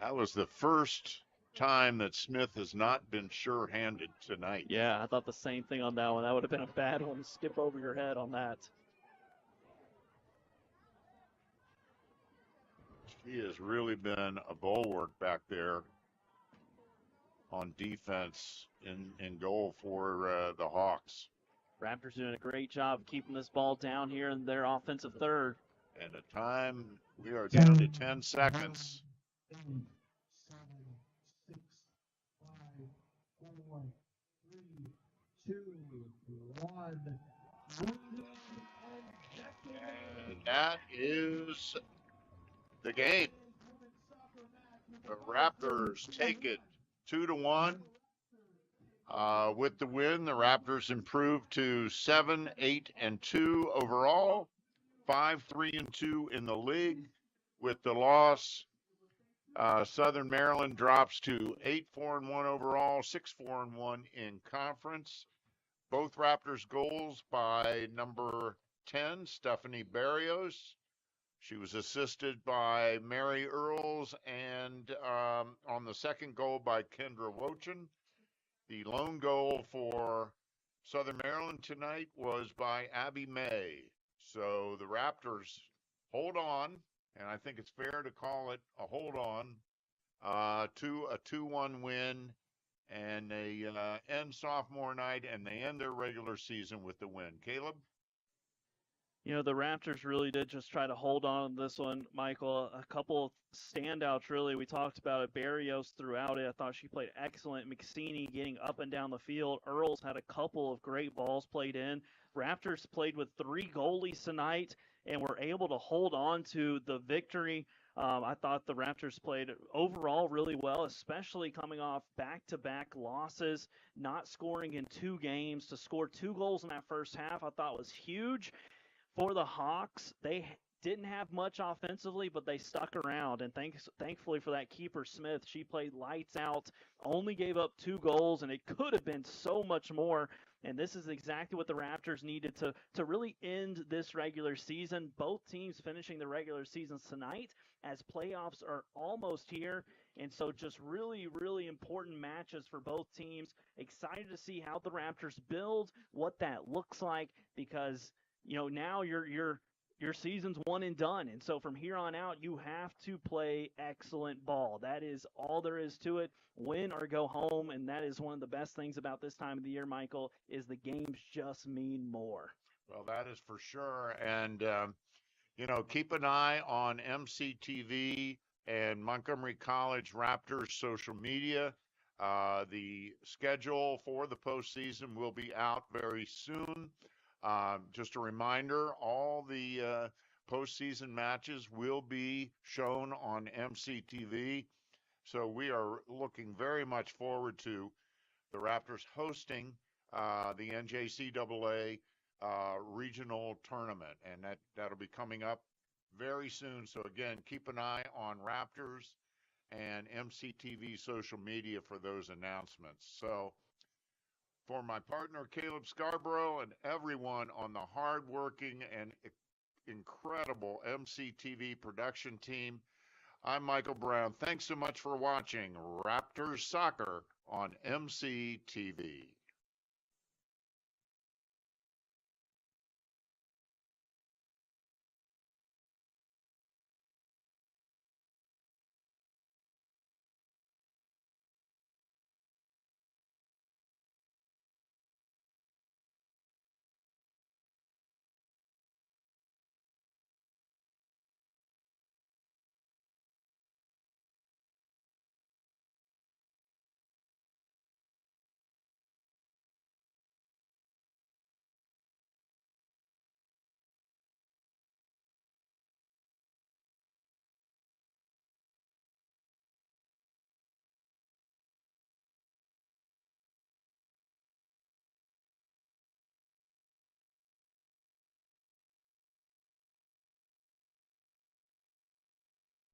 [SPEAKER 1] That was the first time that Smith has not been sure-handed tonight.
[SPEAKER 2] Yeah, I thought the same thing on that one. That would have been a bad one to skip over your head on that.
[SPEAKER 1] She has really been a bulwark back there on defense in goal for the Hawks.
[SPEAKER 2] Raptors doing a great job keeping this ball down here in their offensive third.
[SPEAKER 1] And the time, we are down to 10 seconds.
[SPEAKER 3] 8, 7, 6, 5, 4, 3, 2, 1.
[SPEAKER 1] And that is the game. The Raptors take it 2-1. With the win, the Raptors improved to 7-8-2 overall, 5-3-2 in the league. With the loss, Southern Maryland drops to 8-4-1 overall, 6-4-1 in conference. Both Raptors goals by number 10, Stephanie Barrios. She was assisted by Mary Earls, and on the second goal by Kendra Wochin. The lone goal for Southern Maryland tonight was by Abby May. So the Raptors hold on, and I think it's fair to call it a hold on, to a 2-1 win, and they end sophomore night, and they end their regular season with the win. Caleb?
[SPEAKER 2] You know, the Raptors really did just try to hold on to this one, Michael. A couple of standouts, really. We talked about it. Barrios throughout it. I thought she played excellent. McSeany getting up and down the field. Earls had a couple of great balls played in. Raptors played with 3 goalies tonight and were able to hold on to the victory. I thought the Raptors played overall really well, especially coming off back-to-back losses, not scoring in 2 games. To score 2 goals in that first half, I thought was huge. For the Hawks, they didn't have much offensively, but they stuck around. And thankfully for that keeper, Smith, she played lights out, only gave up 2 goals, and it could have been so much more. And this is exactly what the Raptors needed to really end this regular season. Both teams finishing the regular seasons tonight as playoffs are almost here. And so just really, really important matches for both teams. Excited to see how the Raptors build, what that looks like, because you know, now your season's one and done. And so from here on out, you have to play excellent ball. That is all there is to it. Win or go home. And that is one of the best things about this time of the year, Michael, is the games just mean more.
[SPEAKER 1] Well, that is for sure. And, you know, keep an eye on MCTV and Montgomery College Raptors social media. The schedule for the postseason will be out very soon. Just a reminder, all the postseason matches will be shown on MCTV. So we are looking very much forward to the Raptors hosting the NJCAA regional tournament. And that'll be coming up very soon. So again, keep an eye on Raptors and MCTV social media for those announcements. So for my partner, Caleb Scarborough, and everyone on the hardworking and incredible MCTV production team, I'm Michael Brown. Thanks so much for watching Raptors Soccer on MCTV.